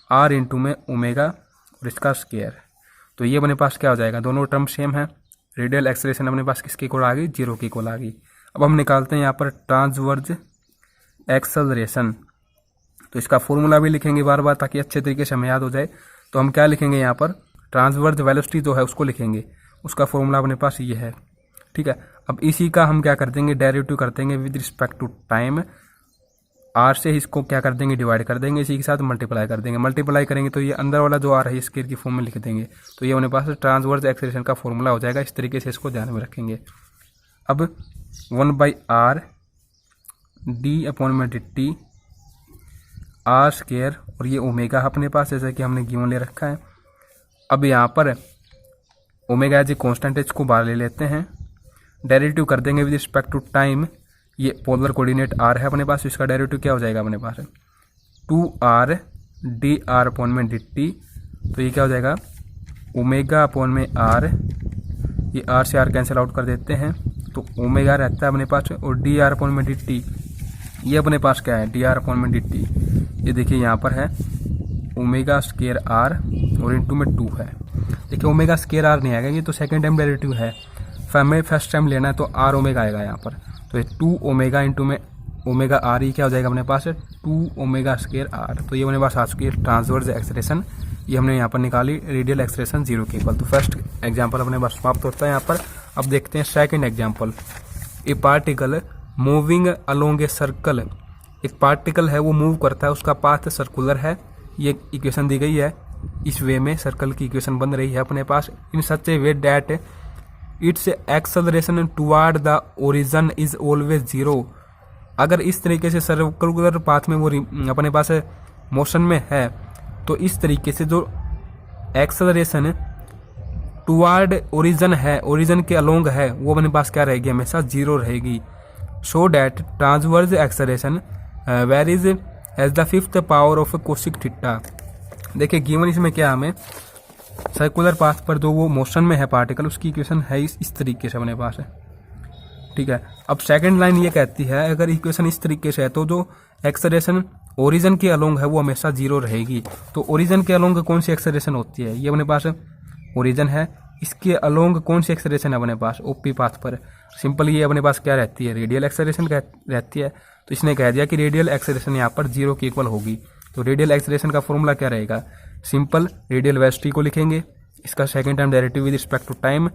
R into में ओमेगा और इसका स्क्वायर। तो ये अपने पास क्या हो जाएगा, दोनों टर्म सेम है। रेडियल एक्सेलरेशन अपने पास किसके इक्वल आ गई, 0 के इक्वल आ गई। अब हम निकालते हैं यहाँ पर ट्रांसवर्स एक्सेलरेशन, तो इसका फॉर्मूला भी लिखेंगे बार बार ताकि अच्छे तरीके से हमें याद हो जाए। तो हम क्या लिखेंगे यहाँ पर, ट्रांसवर्स वेलोसिटी जो है उसको लिखेंगे, उसका फॉर्मूला अपने पास ये है। ठीक है, अब इसी का हम क्या कर देंगे, डेरिवेटिव कर देंगे with respect to time. R से इसको क्या कर देंगे, डिवाइड कर देंगे, इसी के साथ मल्टीप्लाई कर देंगे। मल्टीप्लाई करेंगे तो ये अंदर वाला जो R है स्क्वायर की फॉर्म में लिख देंगे, तो ये अपने पास ट्रांसवर्स एक्सेलरेशन का फॉर्मूला हो जाएगा। इस तरीके से इसको ध्यान में रखेंगे। अब 1/r d/dt R स्क्वायर, और ये ओमेगा अपने पास जैसा कि हमने गिवन ले रखा है। अब यहाँ पर ओमेगा एज ए कॉन्स्टेंट, इसको बाहर ले लेते हैं, डेरिवेटिव कर देंगे विद रिस्पेक्ट टू टाइम। ये पोलर कोऑर्डिनेट R है अपने पास, इसका डेरिवेटिव क्या हो जाएगा अपने पास, 2r dr/dt। तो ये क्या हो जाएगा, ओमेगा/r, ये R से R कैंसिल आउट कर देते हैं, तो ओमेगा रहता है अपने पास, और dr/dt ये अपने पास क्या है, dr/dt ये देखिए यहाँ पर है ओमेगा स्क्वायर R और इंटू में 2 है। देखिए ओमेगा स्क्वायर R नहीं आएगा, ये तो सेकेंड टाइम डेरिवेटिव है, हमें फर्स्ट टाइम लेना है, तो R ओमेगा आएगा यहाँ पर। तो ये 2 ओमेगा इंटू में ओमेगा R, ये क्या हो जाएगा अपने पास, 2 ओमेगा स्क्वायर R। तो ये अपने पास आ चुकी है ट्रांसवर्स एक्सेलरेशन, ये हमने यहाँ पर निकाली, रेडियल एक्सेलरेशन 0 के इक्वल। तो फर्स्ट एग्जाम्पल अपने पास समाप्त होता है यहाँ पर। अब देखते हैं second example, A particle moving along a circle एक पार्टिकल है वो मूव करता है, उसका पाथ सर्कुलर है, ये इक्वेशन दी गई है, इस वे में सर्कल की इक्वेशन बन रही है अपने पास, in such a way that its acceleration toward the origin is always zero. अगर इस तरीके से सर्कुलर पाथ में वो अपने पास मोशन में है तो इस तरीके से जो एक्सेलरेशन टुवार्ड ओरिजिन है, ओरिजिन के अलोंग है, वो अपने पास क्या रहेगी, हमेशा जीरो रहेगी। So that transverse acceleration varies as the fifth power of cosec theta. देखिए गिवन इसमें क्या हमें सर्कुलर पाथ पर जो वो मोशन में है पार्टिकल, उसकी इक्वेशन है इस तरीके से अपने पास है, ठीक है। अब सेकंड लाइन ये कहती है अगर इक्वेशन इस तरीके से है तो जो एक्सेलरेशन ओरिजिन के अलोंग है वो हमेशा जीरो रहेगी। तो ओरिजिन के अलोंग कौन सी एक्सेलरेशन होती है, ये अपने पास ओरिजिन है, इसके अलोंग कौन सी एक्सेलरेशन है अपने पास, ओपी पाथ पर सिंपल ये अपने पास क्या रहती है, रेडियल एक्सेलरेशन रहती है। तो इसने कह दिया कि रेडियल एक्सेलरेशन यहाँ पर जीरो की इक्वल होगी। तो रेडियल एक्सेलरेशन का फॉर्मूला क्या रहेगा, सिंपल रेडियल वेलोसिटी को लिखेंगे, इसका second time derivative with respect to time,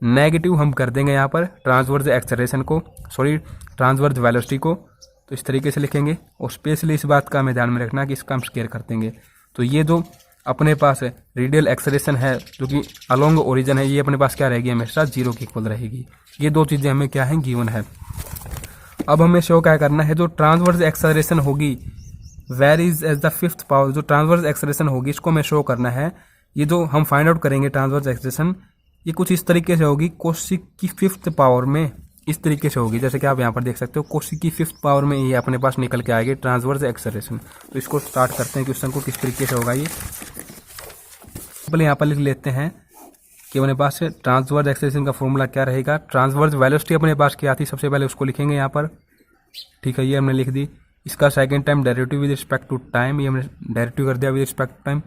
negative हम कर देंगे यहाँ पर ट्रांसवर्स एक्सेलरेशन को, सॉरी ट्रांसवर्स वेलोसिटी को, तो इस तरीके से लिखेंगे। और स्पेशली इस बात का हमें ध्यान में रखना कि इसका हम स्केयर कर देंगे। तो ये जो अपने पास है रेडियल एक्सेलरेशन है जो कि अलोंग ओरिजिन है, ये अपने पास क्या रहेगी, हमेशा जीरो की इक्वल रहेगी। ये दो चीज़ें हमें क्या है, गिवन है। अब हमें शो क्या करना है, जो ट्रांसवर्स एक्सेलरेशन होगी varies as the fifth power, जो ट्रांसवर्स एक्सेलरेशन होगी इसको हमें शो करना है। ये जो हम फाइंड आउट करेंगे ट्रांसवर्स एक्सेलरेशन, ये कुछ इस तरीके से होगी, कोसिक की फिफ्थ पावर में इस तरीके से होगी, जैसे कि आप यहाँ पर देख सकते हो कोसिक की फिफ्थ पावर में ये अपने पास निकल के आएगी ट्रांसवर्स एक्सेलरेशन। तो इसको स्टार्ट करते हैं क्वेश्चन को, किस तरीके से होगा ये पहले यहाँ पर लिख लेते हैं कि अपने पास ट्रांसवर्स एक्सेलरेशन का फॉर्मूला क्या रहेगा। ट्रांसवर्स वेलोसिटी अपने पास क्या आती है, सबसे पहले उसको लिखेंगे यहाँ पर, ठीक है, ये हमने लिख दी। इसका second time derivative with respect to time, ये हमने डेरिवेटिव कर दिया विद रिस्पेक्ट टू टाइम।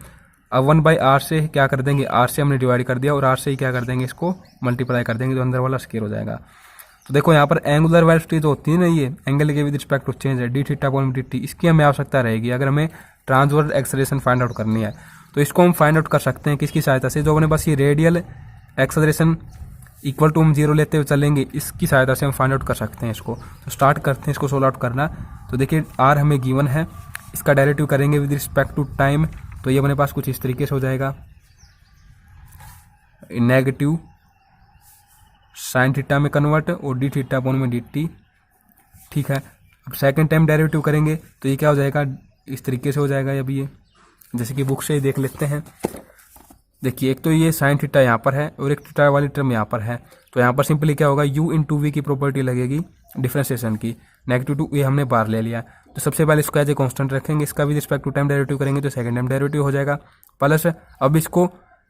अब 1/r से क्या कर देंगे, r से हमने डिवाइड कर दिया और r से ही क्या कर देंगे, इसको मल्टीप्लाई कर देंगे, तो अंदर वाला स्केयर हो जाएगा। तो देखो यहाँ पर एंगुलर वेलोसिटी जो होती है ना, ये एंगल के विद रिस्पेक्ट टू चेंज है, D theta upon D T, इसकी हमें आवश्यकता रहेगी अगर हमें ट्रांसवर्स एक्सेलरेशन फाइंड आउट करनी है। तो इसको हम फाइंड आउट कर सकते हैं किसकी सहायता से, जो अपने पास ये रेडियल एक्सेलरेशन इक्वल टू हम जीरो लेते हुए चलेंगे, इसकी सहायता से हम फाइंड आउट कर सकते हैं इसको। तो स्टार्ट करते हैं इसको सोल्व आउट करना। तो देखिए r हमें गिवन है, इसका डेरिवेटिव करेंगे विद रिस्पेक्ट टू टाइम, तो ये अपने पास कुछ इस तरीके से हो जाएगा, नेगेटिव साइन थीटा में कन्वर्ट और डी थीटा अपॉन में डी टी, ठीक है। अब सेकंड टाइम डेरिवेटिव करेंगे तो ये क्या हो जाएगा, इस तरीके से हो जाएगा। अभी ये जैसे कि बुक से ही देख लेते हैं, देखिए एक तो ये साइन थीटा यहाँ पर है और एक थीटा वाली टर्म यहाँ पर है, तो यहाँ पर सिंपली क्या होगा, u इंटू वी की प्रॉपर्टी लगेगी डिफरेंशिएशन की, नेगेटिव टू ये हमने बार ले लिया। तो सबसे पहले इसको एज ए कांस्टेंट रखेंगे, इसका भी रिस्पेक्ट टू टाइम डेरिवेटिव करेंगे तो सेकंड टाइम डेरिवेटिव हो जाएगा। प्लस अब इसको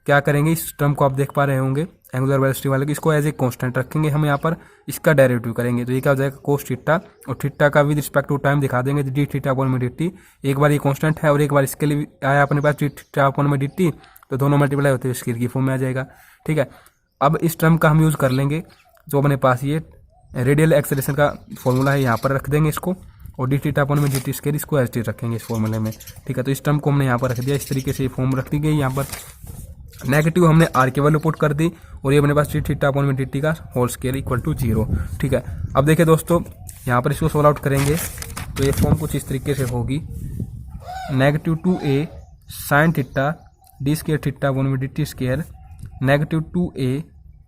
क्या करेंगे, इस टर्म को आप देख पा रहे होंगे एंगुलर वेलोसिटी वाले, इसको एज ए कांस्टेंट रखेंगे हम यहाँ पर, इसका डेरिवेटिव करेंगे तो ये क्या हो जाएगा, कोस थीटा, और थीटा का विद रिस्पेक्ट टू टाइम दिखा देंगे डी थीटा अपॉन में डी टी। एक बार ये कांस्टेंट है और एक बार इसके लिए आया अपने पास डी थीटा अपॉन में डी टी, तो दोनों मल्टीप्लाई होते हुए स्केयर की फॉर्म में आ जाएगा, ठीक है। अब इस टर्म का हम यूज़ कर लेंगे, जो अपने पास ये रेडियल एक्सेलरेशन का फॉर्मूला है यहाँ पर रख देंगे इसको, और डी थीटा अपॉन में डी टी स्केयर इसको एच टी रखेंगे इस फॉर्मूले में, ठीक है। तो इस टर्म को हमने यहाँ पर रख दिया, इस तरीके से ये फॉर्म रख दी गई। यहाँ पर नेगेटिव हमने आर के वैल्यू पुट कर दी और ये अपने पास डी थीटा अपॉन में डी टी का whole square equal to zero, ठीक है। अब देखिए दोस्तों यहाँ पर इसको सोल्व आउट करेंगे तो ये फॉर्म कुछ इस तरीके से होगी, negative 2a sine theta D square theta upon में D T square, negative 2a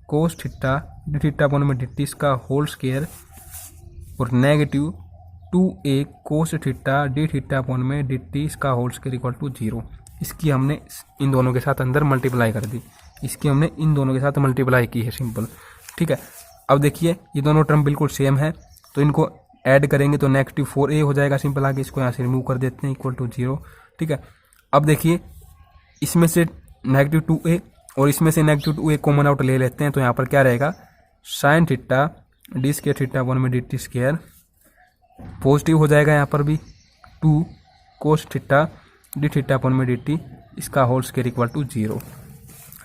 cos theta D theta upon में डी टी इसका होल स्केयर, और negative 2a cos theta D theta upon में डी टी इसका whole square equal to zero. इसकी हमने इन दोनों के साथ अंदर मल्टीप्लाई कर दी, इसकी हमने इन दोनों के साथ मल्टीप्लाई की है, सिंपल, ठीक है। अब देखिए ये दोनों टर्म बिल्कुल सेम है, तो इनको ऐड करेंगे तो नेगेटिव 4a हो जाएगा, सिंपल। आगे इसको यहाँ से रिमूव कर देते हैं इक्वल टू जीरो, ठीक है। अब देखिए इसमें से नेगेटिव 2a और इसमें से नेगेटिव 2a कॉमन आउट ले लेते हैं, तो यहाँ पर क्या रहेगा, sine theta D square theta upon में डी टी स्केयर, पॉजिटिव हो जाएगा यहाँ पर भी, 2 cos theta D theta upon में डी टी इसका whole square equal to zero,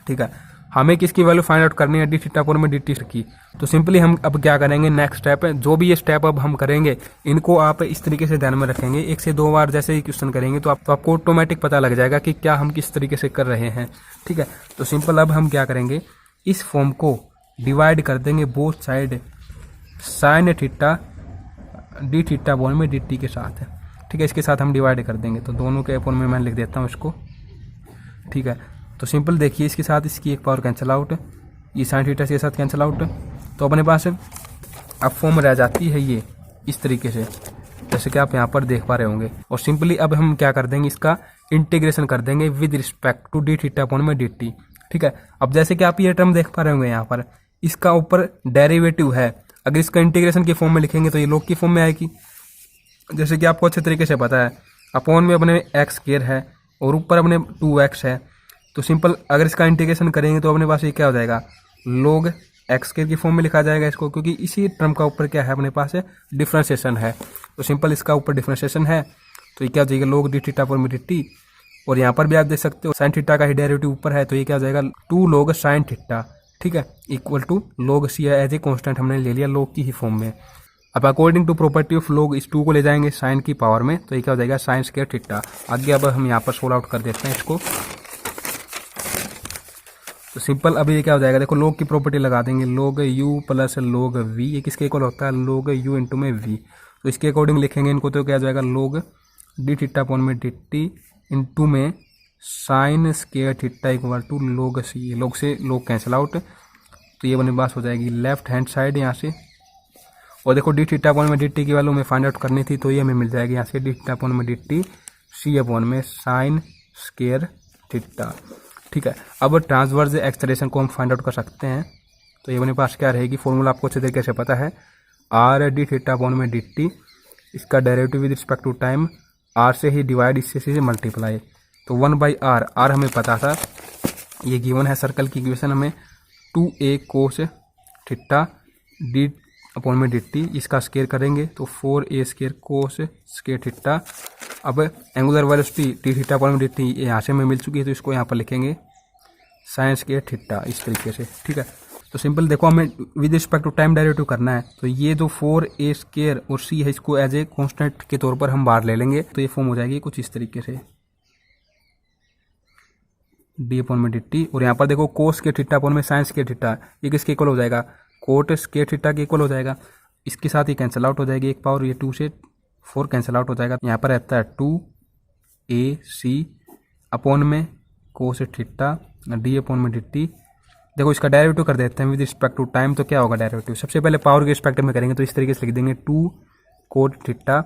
ठीक है। हमें किसकी वैल्यू फाइंड आउट करनी है, डी थीटा अपॉन में डी टी की। तो सिंपली हम अब क्या करेंगे, नेक्स्ट स्टेप है, जो भी ये स्टेप अब हम करेंगे इनको आप इस तरीके से ध्यान में रखेंगे, एक से दो बार जैसे ही क्वेश्चन करेंगे तो आपको ऑटोमेटिक पता लग जाएगा कि क्या हम किस तरीके से कर रहे हैं, ठीक है। तो सिंपल अब हम क्या करेंगे, इस फॉर्म को डिवाइड कर देंगे both side sign theta D theta upon में डी टी के साथ, ठीक है, इसके साथ हम डिवाइड कर देंगे, तो दोनों के अपॉन में मैं लिख देता हूँ इसको, ठीक है। तो सिंपल देखिए, इसके साथ इसकी एक पावर कैंसिल आउट, ये साइन थीटा के साथ कैंसिल आउट, तो अपने पास अब फॉर्म रह जाती है ये इस तरीके से, जैसे कि आप यहाँ पर देख पा रहे होंगे। और सिंपली अब हम क्या कर देंगे, इसका इंटीग्रेशन कर देंगे with respect to D theta upon में डी टी, ठीक है। अब जैसे कि आप ये टर्म देख पा रहे होंगे यहाँ पर, इसका ऊपर डेरिवेटिव है, अगर इसका इंटीग्रेशन की फॉर्म में लिखेंगे तो ये लॉग की फॉर्म में आएगी, जैसे कि आपको अच्छे तरीके से पता है। अपॉन में अपने एक्स स्क्वायर है और ऊपर अपने 2x है, तो सिंपल अगर इसका इंटीग्रेशन करेंगे तो अपने पास ये क्या हो जाएगा, log एक्स स्क्वायर की फॉर्म में लिखा जाएगा इसको, क्योंकि इसी टर्म का ऊपर क्या है अपने पास है, डिफ्रेंशिएशन है। तो सिंपल इसका ऊपर डिफ्रेंशिएशन है, तो ये क्या हो जाएगा, log डी थीटा अपॉन में डी टी। और यहाँ पर भी आप देख सकते हो साइन थीटा का ही डेरिवेटिव ऊपर है, तो ये क्या हो जाएगा 2 log साइन थीटा, ठीक है, equal to log C as a constant हमने ले लिया log की ही फॉर्म में। अब according to property of log इस 2 को ले जाएंगे साइन की पावर में, तो ये क्या हो जाएगा साइन स्क्वायर थीटा। आगे अब हम यहाँ पर सोल्व आउट कर देते हैं इसको, तो सिंपल अभी ये क्या हो जाएगा, देखो log की प्रॉपर्टी लगा देंगे, log u plus log v, ये किसके इक्वल होता है, log u इंटू में v, तो इसके अकॉर्डिंग लिखेंगे इनको, तो क्या हो जाएगा log डी थीटा अपॉन में डी टी इंटू में sine square theta equal to log c, log से log कैंसिल आउट, तो ये बने पास हो जाएगी लेफ्ट हैंड साइड यहाँ से। और देखो डी थीटा अपॉन में डी टी की वैल्यू हमें फाइंड आउट करनी थी, तो ये हमें मिल जाएगी यहाँ से डी थीटा अपॉन में डी टी सी अपॉन में साइन स्क्वायर थीटा, ठीक है। अब ट्रांसवर्स एक्सलेरेशन को हम फाइंड आउट कर सकते हैं, तो ये अपने पास क्या रहेगी, फॉर्मूला आपको अच्छे तरीके से पता है, आर डी थीटा अपॉन में डी टी, इसका derivative with respect to time, R से ही डिवाइड, इससे से मल्टीप्लाई, तो 1/r, आर हमें पता था, ये गिवन है सर्कल की इक्वेशन हमें, 2a cos theta d upon में डी टी, इसका स्क्वायर करेंगे तो 4a square cos square theta. अब angular velocity d theta upon में डी टी यहाँ से हमें मिल चुकी है, तो इसको यहाँ पर लिखेंगे साइन स्क्वायर थीटा इस तरीके से, ठीक है। तो सिंपल देखो हमें with respect to time derivative करना है, तो ये जो 4a स्क्वायर और c है इसको एज ए कॉन्स्टेंट के तौर पर हम बाहर ले लेंगे, तो ये फॉर्म हो जाएगी कुछ इस तरीके से, डी अपॉन में डी टी। और यहाँ पर देखो कोस के थीटा अपॉन में साइन स्क्वायर थीटा, ये किसके इक्वल हो जाएगा, कोट स्क्वायर थीटा के इक्वल हो जाएगा, इसके साथ ही कैंसिल आउट हो जाएगी एक पावर, ये 2 से 4 कैंसिल आउट हो जाएगा, यहाँ पर रहता है 2ac अपॉन में कोस थीटा डी अपॉन में डी टी। देखो इसका डेरिवेटिव कर देते हैं विद रिस्पेक्ट टू टाइम, तो क्या होगा डेरिवेटिव, सबसे पहले पावर के रिस्पेक्ट में करेंगे तो इस तरीके से लिख देंगे 2 कोट थीटा।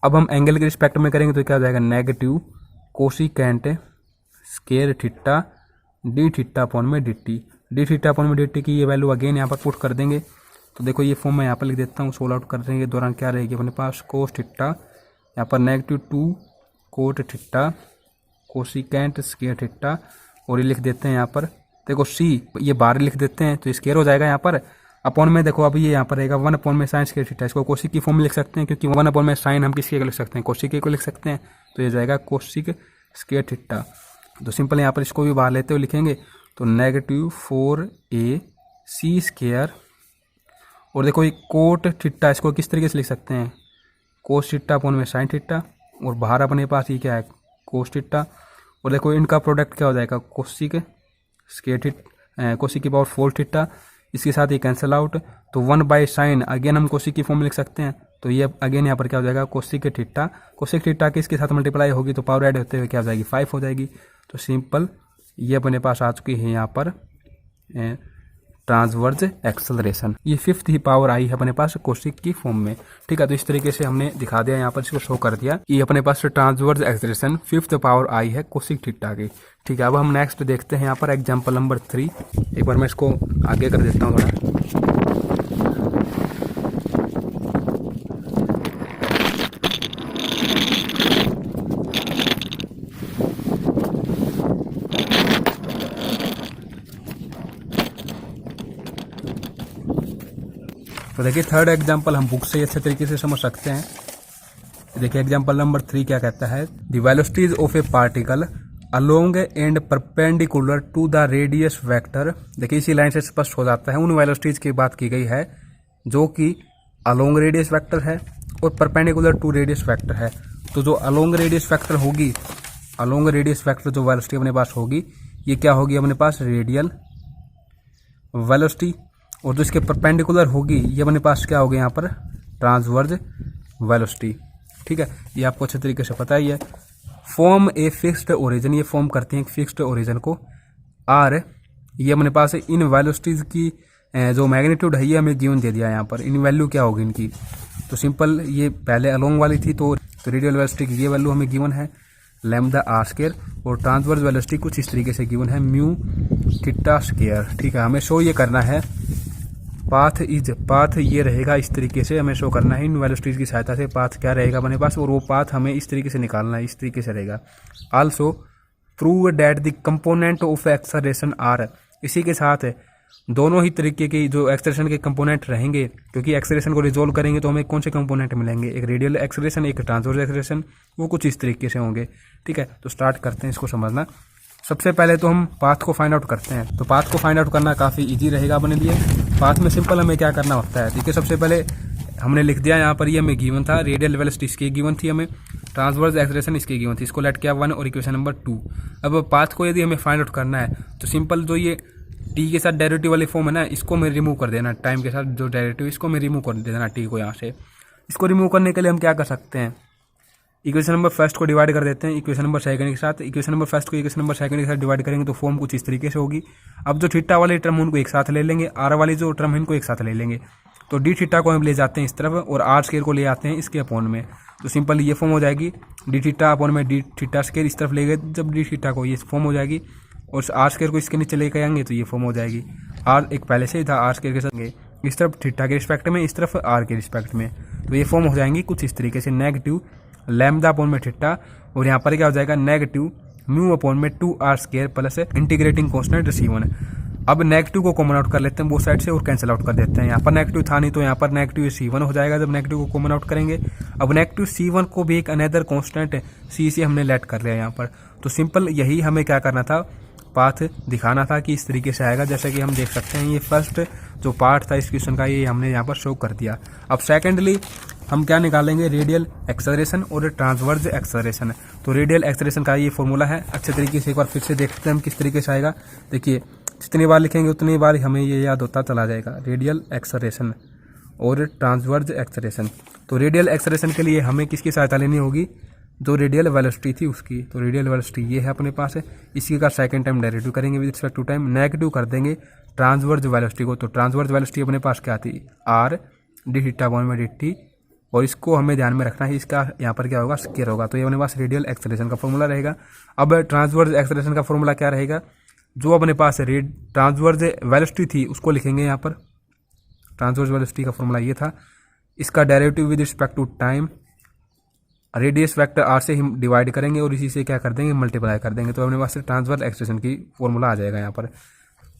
अब हम एंगल के रिस्पेक्ट में करेंगे तो क्या हो जाएगा, negative cosecant square theta D theta upon में D t, d theta upon में डी टी की ये वैल्यू अगेन यहाँ पर पुट कर देंगे, तो देखो ये फॉर्म मैं यहाँ पर लिख देता हूँ, सोल्व आउट करने के दौरान क्या रहेगी अपने पास, कोस थीटा यहाँ पर negative 2 cot theta cosecant square theta, और ये लिख देते हैं यहाँ पर, देखो सी ये बाहर लिख देते हैं तो स्क्वायर हो जाएगा यहाँ पर, अपॉन में देखो अभी ये यहाँ पर रहेगा 1 अपॉन में साइन स्क्वायर थीटा, इसको कोसिक की फॉर्म में लिख सकते हैं, क्योंकि 1 अपॉन में साइन हम किसके लिख सकते हैं, कोसिक को लिख सकते हैं, तो ये जाएगा कोसिक स्क्वायर थीटा। तो सिंपल यहाँ पर इसको भी बाहर लेते हुए लिखेंगे, तो नेगेटिव 4ac स्क्वायर, और देखो ये कोट थीटा, इसको किस तरीके से लिख सकते हैं, कोस थीटा अपॉन में साइन थीटा, और बाहर अपने पास ये क्या है कोस थीटा, और देखो इनका प्रोडक्ट क्या हो जाएगा, कोसिक स्क्वायर थीटा कोसिक की पावर 4 थीटा, इसके साथ ये कैंसिल आउट, तो 1/sin अगेन हम कोसिक की फॉर्म में लिख सकते हैं, तो ये अगेन यहाँ पर क्या हो जाएगा कोसिक थीटा, कोसिक थीटा के इसके साथ मल्टीप्लाई होगी तो पावर ऐड होते हुए क्या हो जाएगी 5 हो जाएगी। तो सिंपल ये अपने पास आ चुकी है यहाँ पर ट्रांसवर्स एक्सेलरेशन, ये 5th ही पावर आई है अपने पास कोसिक की फॉर्म में, ठीक है। तो इस तरीके से हमने दिखा दिया यहाँ पर, इसको शो कर दिया कि अपने पास ट्रांसवर्स एक्सेलरेशन 5th पावर आई है कोसिक थीटा की, ठीक है। अब हम नेक्स्ट देखते हैं यहाँ पर एग्जाम्पल नंबर 3, एक बार मैं इसको आगे कर देता हूँ थोड़ा, तो देखिए थर्ड एग्जाम्पल हम बुक से अच्छे तरीके से समझ सकते हैं। देखिए एग्जाम्पल नंबर 3 क्या कहता है, the velocities of a particle along and perpendicular to the radius vector. देखिए इसी लाइन से स्पष्ट हो जाता है, उन वेलोसिटीज की बात की गई है जो कि अलोंग रेडियस वेक्टर है और परपेंडिकुलर टू रेडियस वेक्टर है। तो जो अलोंग रेडियस वेक्टर होगी, अलोंग रेडियस वेक्टर जो वेलोसिटी अपने पास होगी, ये क्या होगी अपने पास रेडियल वेलोसिटी, और जो इसके परपेंडिकुलर होगी ये अपने पास क्या होगी यहाँ पर ट्रांसवर्स वेलोसिटी, ठीक है, ये आपको अच्छे तरीके से पता ही है। फॉर्म ए फिक्स्ड ओरिजिन, ये फॉर्म करते हैं एक फिक्स्ड ओरिजिन को। आर ये अपने पास है इन वेलोसिटीज की जो मैग्नीट्यूड है ये हमें गिवन दे दिया है यहाँ पर। इन वैल्यू क्या होगी इनकी, तो सिंपल ये पहले अलोंग वाली थी तो रेडियल वेलोसिटी की ये वैल्यू हमें गिवन है लैम्डा आर स्क्वायर, और ट्रांसवर्स वेलोसिटी कुछ इस तरीके से गिवन है म्यू थीटा स्क्वायर। ठीक है, हमें शो ये करना है पाथ ये रहेगा इस तरीके से, हमें शो करना है इन वेलोसिटीज की सहायता से पाथ क्या रहेगा अपने पास, और वो पाथ हमें इस तरीके से निकालना है, इस तरीके से रहेगा। Also prove that the component of acceleration R, इसी के साथ दोनों ही तरीके की जो एक्सेलरेशन के कंपोनेंट रहेंगे, क्योंकि एक्सेलरेशन को रिजोल्व करेंगे तो हमें कौन से कंपोनेंट मिलेंगे, एक रेडियल एक्सेलरेशन एक ट्रांसवर्स एक्सेलरेशन, वो कुछ इस तरीके से होंगे। ठीक है, तो स्टार्ट करते हैं इसको समझना। सबसे पहले तो हम पाथ को फाइंड आउट करते हैं। तो पाथ को फाइंड आउट करना काफ़ी इजी रहेगा अपने लिए। पाथ में सिंपल हमें क्या करना होता है, ठीक है, सबसे पहले हमने लिख दिया यहाँ पर, ये हमें गिवन था रेडियल वेलोसिटी इसकी गिवन थी, हमें ट्रांसवर्स एक्सेलरेशन इसकी गिवन थी, इसको लेट किया 1 और इक्वेशन नंबर 2। अब पाथ को यदि हमें फाइंड आउट करना है तो सिंपल जो ये टी के साथ डेरिवेटिव वाली फॉर्म है ना, इसको मैं रिमूव कर देना, टाइम के साथ जो डेरिवेटिव इसको मैं रिमूव कर देना टी को यहाँ से। इसको रिमूव करने के लिए हम क्या कर सकते हैं, इक्वेशन नंबर फर्स्ट को डिवाइड कर देते हैं इक्वेशन नंबर सेकंड के साथ। इक्वेशन नंबर फर्स्ट को इक्वेशन नंबर सेकंड के साथ डिवाइड करेंगे तो फॉर्म कुछ इस तरीके से होगी। अब जो थीटा वाली टर्म उनको एक साथ ले लेंगे, आर वाली जो टर्म है इनको एक साथ ले लेंगे, तो डी थीटा को हम ले जाते हैं इस तरफ और आर स्क्वायर को ले आते हैं इसके अपॉन में, तो सिंपल ये फॉर्म हो जाएगी डी थीटा अपॉन में डी थीटा स्क्वायर, इस तरफ ले गए जब डी थीटा को ये फॉर्म हो जाएगी, और आर स्क्वायर को इसके नीचे लेकर आएंगे तो ये फॉर्म हो जाएगी। आर एक पहले से ही था आर स्क्वायर के साथ, इस तरफ थीटा के रिस्पेक्ट में, इस तरफ आर के रिस्पेक्ट में, तो ये फॉर्म हो जाएंगी कुछ इस तरीके से नेगेटिव लैम्डा अपॉन में थीटा, और यहाँ पर क्या हो जाएगा नेगेटिव म्यू अपॉन में 2r square plus integrating constant C1। अब नेगेटिव को कॉमन आउट कर लेते हैं बोथ साइड से और कैंसिल आउट कर देते हैं। यहाँ पर नेगेटिव था नहीं तो यहाँ पर नेगेटिव C1 हो जाएगा जब नेगेटिव को कॉमन आउट करेंगे। अब नेगेटिव C1 को भी एक अनदर कांस्टेंट C से हमने लेट कर लिया यहाँ पर, तो सिंपल यही हमें क्या करना था, पाथ दिखाना था कि इस तरीके से आएगा। जैसे कि हम देख सकते हैं ये फर्स्ट जो पार्ट था इस क्वेश्चन का ये हमने यहाँ पर शो कर दिया। अब सेकेंडली हम क्या निकालेंगे, रेडियल एक्सेलरेशन और ट्रांसवर्स एक्सेलरेशन। तो रेडियल एक्सेलरेशन का ये फॉर्मूला है, अच्छे तरीके से एक बार फिर से देखते हैं हम किस तरीके से आएगा। देखिए जितनी बार लिखेंगे उतनी बार हमें ये याद होता चला जाएगा, रेडियल एक्सेलरेशन और ट्रांसवर्स एक्सेलरेशन। तो रेडियल एक्सेलरेशन के लिए हमें किसकी सहायता लेनी होगी, जो रेडियल वेलोसिटी थी उसकी। तो रेडियल वेलोसिटी ये है अपने पास है, इसी का सेकंड टाइम डेरिवेटिव करेंगे with respect to time, negative कर देंगे ट्रांसवर्स वेलोसिटी को। तो ट्रांसवर्स वेलोसिटी अपने पास क्या थी, आर डी थीटा अपॉन में डी टी, और इसको हमें ध्यान में रखना है, इसका यहाँ पर क्या होगा स्क्वायर होगा, तो ये अपने पास रेडियल एक्सेलरेशन का फॉर्मूला रहेगा। अब ट्रांसवर्स एक्सेलरेशन का फॉर्मूला क्या रहेगा, जो अपने पास ट्रांसवर्स वेलोसिटी थी उसको लिखेंगे यहाँ पर, ट्रांसवर्स वेलोसिटी का फॉर्मूला ये था, इसका derivative with respect to time radius vector R से हम डिवाइड करेंगे और इसी से क्या कर देंगे मल्टीप्लाई कर देंगे, तो अपने पास ट्रांसवर्स एक्सेलरेशन की फॉर्मूला आ जाएगा यहाँ पर।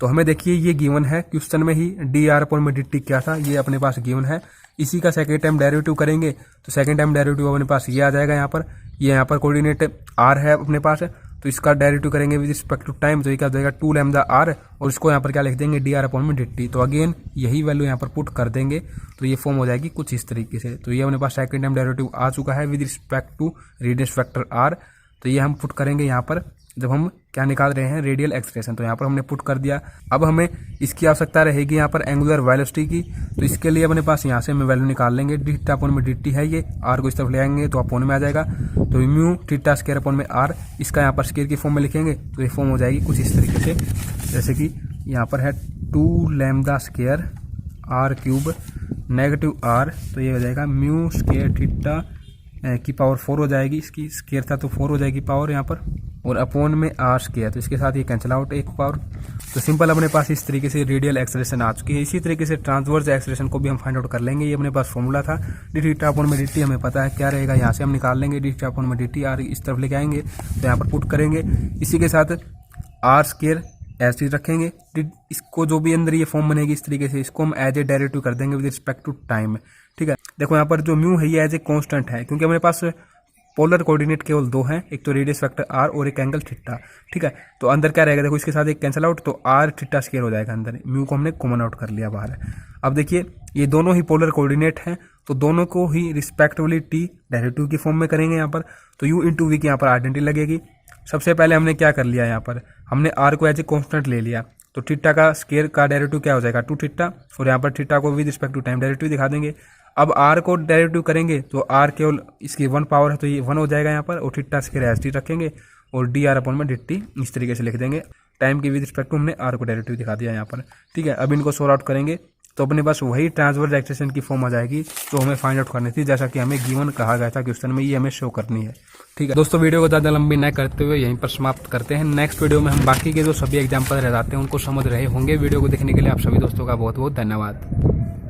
तो हमें देखिए ये गिवन है क्वेश्चन में ही, डी आर अपॉन में डी टी क्या था ये अपने पास गिवन है, इसी का सेकेंड टाइम डेरिवेटिव करेंगे तो सेकेंड टाइम डेरिवेटिव अपने पास ये आ जाएगा यहाँ पर, ये यहाँ पर कोऑर्डिनेट आर है अपने पास, तो इसका डेरिवेटिव करेंगे विद रिस्पेक्ट टू टाइम, तो ये क्या हो जाएगा 2 लैम्डा आर, और इसको यहाँ पर क्या लिख देंगे डी आर अपॉन में डी टी। तो अगेन यही वैल्यू यहाँ पर पुट कर देंगे तो ये फॉर्म हो जाएगी कुछ इस तरीके से। तो ये अपने पास सेकंड टाइम डेरिवेटिव आ चुका है with respect to radius factor R, तो ये हम पुट करेंगे यहाँ पर जब हम क्या निकाल रहे हैं रेडियल एक्सेलरेशन, तो यहाँ पर हमने पुट कर दिया। अब हमें इसकी आवश्यकता रहेगी यहाँ पर एंगुलर वेलोसिटी की, तो इसके लिए अपने पास यहाँ से हमें वैल्यू निकाल लेंगे, डी थीटा अपॉन में डी टी है ये, आर को इस तरफ ले आएंगे तो अपॉन में आ जाएगा, तो म्यू थीटा स्क्वायर अपॉन में आर, इसका यहाँ पर स्क्वायर की फॉर्म में लिखेंगे तो ये फॉर्म हो जाएगी कुछ इस तरीके से, जैसे कि यहाँ पर है 2 lambda square R cube negative R, तो ये हो जाएगा म्यू स्क्वायर थीटा की पावर 4 हो जाएगी, इसकी स्क्वायर था तो 4 हो जाएगी पावर यहाँ पर, और अपॉन में आर स्क्वायर, तो इसके साथ ये कैंसिल आउट एक पावर। तो सिंपल अपने पास इस तरीके से रेडियल एक्सेलरेशन आ चुकी है। इसी तरीके से ट्रांसवर्स एक्सेलरेशन को भी हम फाइंड आउट कर लेंगे, ये अपने पास फॉर्मूला था डी थीटा अपॉन में डी टी, हमें पता है क्या रहेगा, यहाँ से हम निकाल लेंगे डी थीटा अपॉन में डी टी, आर इस तरफ लेके आएंगे तो यहाँ पर पुट करेंगे, इसी के साथ आर स्क्वायर ऐसे रखेंगे, इसको जो भी अंदर ये फॉर्म बनेगी इस तरीके से इसको हम एज ए डेरिवेटिव कर देंगे विद रिस्पेक्ट टू टाइम। ठीक है, देखो यहाँ पर जो म्यू है ये एज ए कांस्टेंट है, क्योंकि हमारे पास पोलर कोऑर्डिनेट केवल 2 हैं, एक तो रेडियस वेक्टर आर और एक एंगल थीटा। ठीक है, तो अंदर क्या रहेगा, देखो इसके साथ एक कैंसिल आउट, तो आर थीटा स्क्वायर हो जाएगा, अंदर म्यू को हमने कॉमन आउट कर लिया बाहर। अब देखिए ये दोनों ही पोलर कोऑर्डिनेट हैं, तो दोनों को ही रिस्पेक्टिवली टी डेरिवेटिव की फॉर्म में करेंगे यहाँ पर, तो यू इंटू वी की यहाँ पर आइडेंटिटी लगेगी। सबसे पहले हमने क्या कर लिया, यहाँ पर हमने आर को एज ए कॉन्स्टेंट ले लिया, तो थीटा का स्क्वायर का डेरिवेटिव क्या हो जाएगा 2 थीटा, और यहाँ पर थीटा को with respect to time derivative दिखा देंगे। अब आर को डेरिवेटिव करेंगे तो आर केवल इसकी 1 पावर है तो ये 1 हो जाएगा यहाँ पर, और थीटा स्क्वायर एस टी रखेंगे और डी आर अपॉन में डी टी इस तरीके से लिख देंगे। टाइम के विद रिस्पेक्ट टू हमने आर को डेरिवेटिव दिखा दिया यहाँ पर। ठीक है, अब इनको सोल्व आउट करेंगे तो अपने पास वही ट्रांसवर्स एक्सटेंशन की फॉर्म आ जाएगी तो हमें फाइंड आउट करनी थी, जैसा कि हमें गिवन कहा गया था क्वेश्चन में, ये हमें शो करनी है। ठीक है दोस्तों, वीडियो को ज़्यादा लंबी न करते हुए यहीं पर समाप्त करते हैं। नेक्स्ट वीडियो में हम बाकी के जो सभी एग्जाम्पल रह जाते हैं उनको समझ रहे होंगे। वीडियो को देखने के लिए आप सभी दोस्तों का बहुत बहुत धन्यवाद।